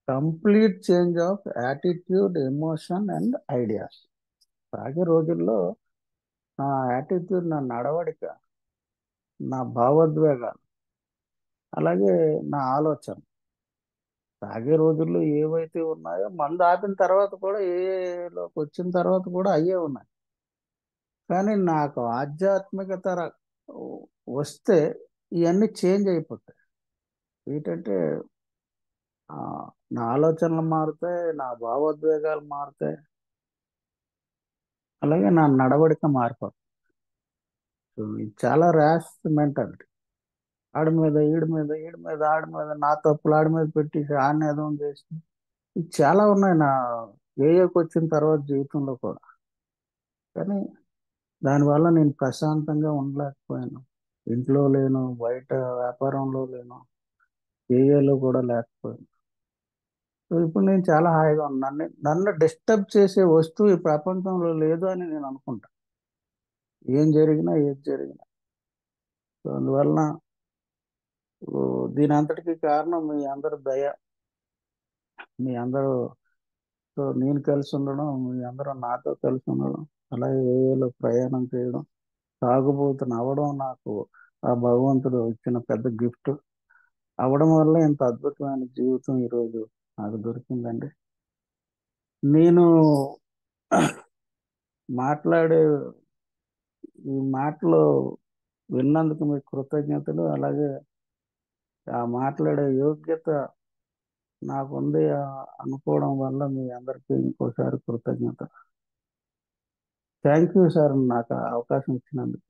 complete change of attitude, emotion and ideas. తాగే రోజుల్లో నా యాటిట్యూడ్, నా నడవడిక, నా భావోద్వేగాలు, అలాగే నా ఆలోచన తాగే రోజుల్లో ఏవైతే ఉన్నాయో మందు ఆపిన తర్వాత కూడా ఏలోకి వచ్చిన తర్వాత కూడా అయ్యే ఉన్నాయి. కానీ నాకు ఆధ్యాత్మికత వస్తే ఇవన్నీ చేంజ్ అయిపోతాయి. ఏంటంటే ఆ, నా ఆలోచనలు మారుతాయి, నా భావోద్వేగాలు మారుతాయి, అలాగే నా నడవడిక మారిపోతుంది. సో ఇది చాలా ర్యాష్ మెంటాలిటీ. ఆడి మీద ఈడి మీద ఈడి మీద ఆడి మీద, నా తప్పులు ఆడి మీద పెట్టి ఆడిని ఏదో చేసి ఇది చాలా ఉన్నాయి నా ఏయోకి వచ్చిన తర్వాత జీవితంలో కూడా. కానీ దానివల్ల నేను ప్రశాంతంగా ఉండలేకపోయాను. ఇంట్లో లేను, బయట వ్యాపారంలో లేను, ఏరియాలో కూడా లేకపోయాను. సో ఇప్పుడు నేను చాలా హాయిగా ఉన్నాను. నన్ను డిస్టర్బ్ చేసే వస్తువు ఈ ప్రపంచంలో లేదు అని నేను అనుకుంటా, ఏం జరిగినా ఏది జరిగినా. సో అందువలన ఓ, దీని అంతటికీ కారణం మీ అందరి దయ, మీ అందరూ తో నేను కలిసి ఉండడం, మీ అందరూ నాతో కలిసి ఉండడం, అలాగే ఏరియాలో ప్రయాణం చేయడం, తాగుబోతుని అవడం నాకు ఆ భగవంతుడు ఇచ్చిన పెద్ద గిఫ్ట్. అవడం వల్ల ఇంత అద్భుతమైన జీవితం ఈరోజు నాకు దొరికిందండి. నేను మాట్లాడే ఈ మాటలో విన్నందుకు మీకు కృతజ్ఞతలు. అలాగే ఆ మాట్లాడే యోగ్యత నాకుంది అనుకోవడం వల్ల మీ అందరికీ ఇంకోసారి కృతజ్ఞత. థ్యాంక్ యూ సార్, నాకు ఆ అవకాశం ఇచ్చినందుకు.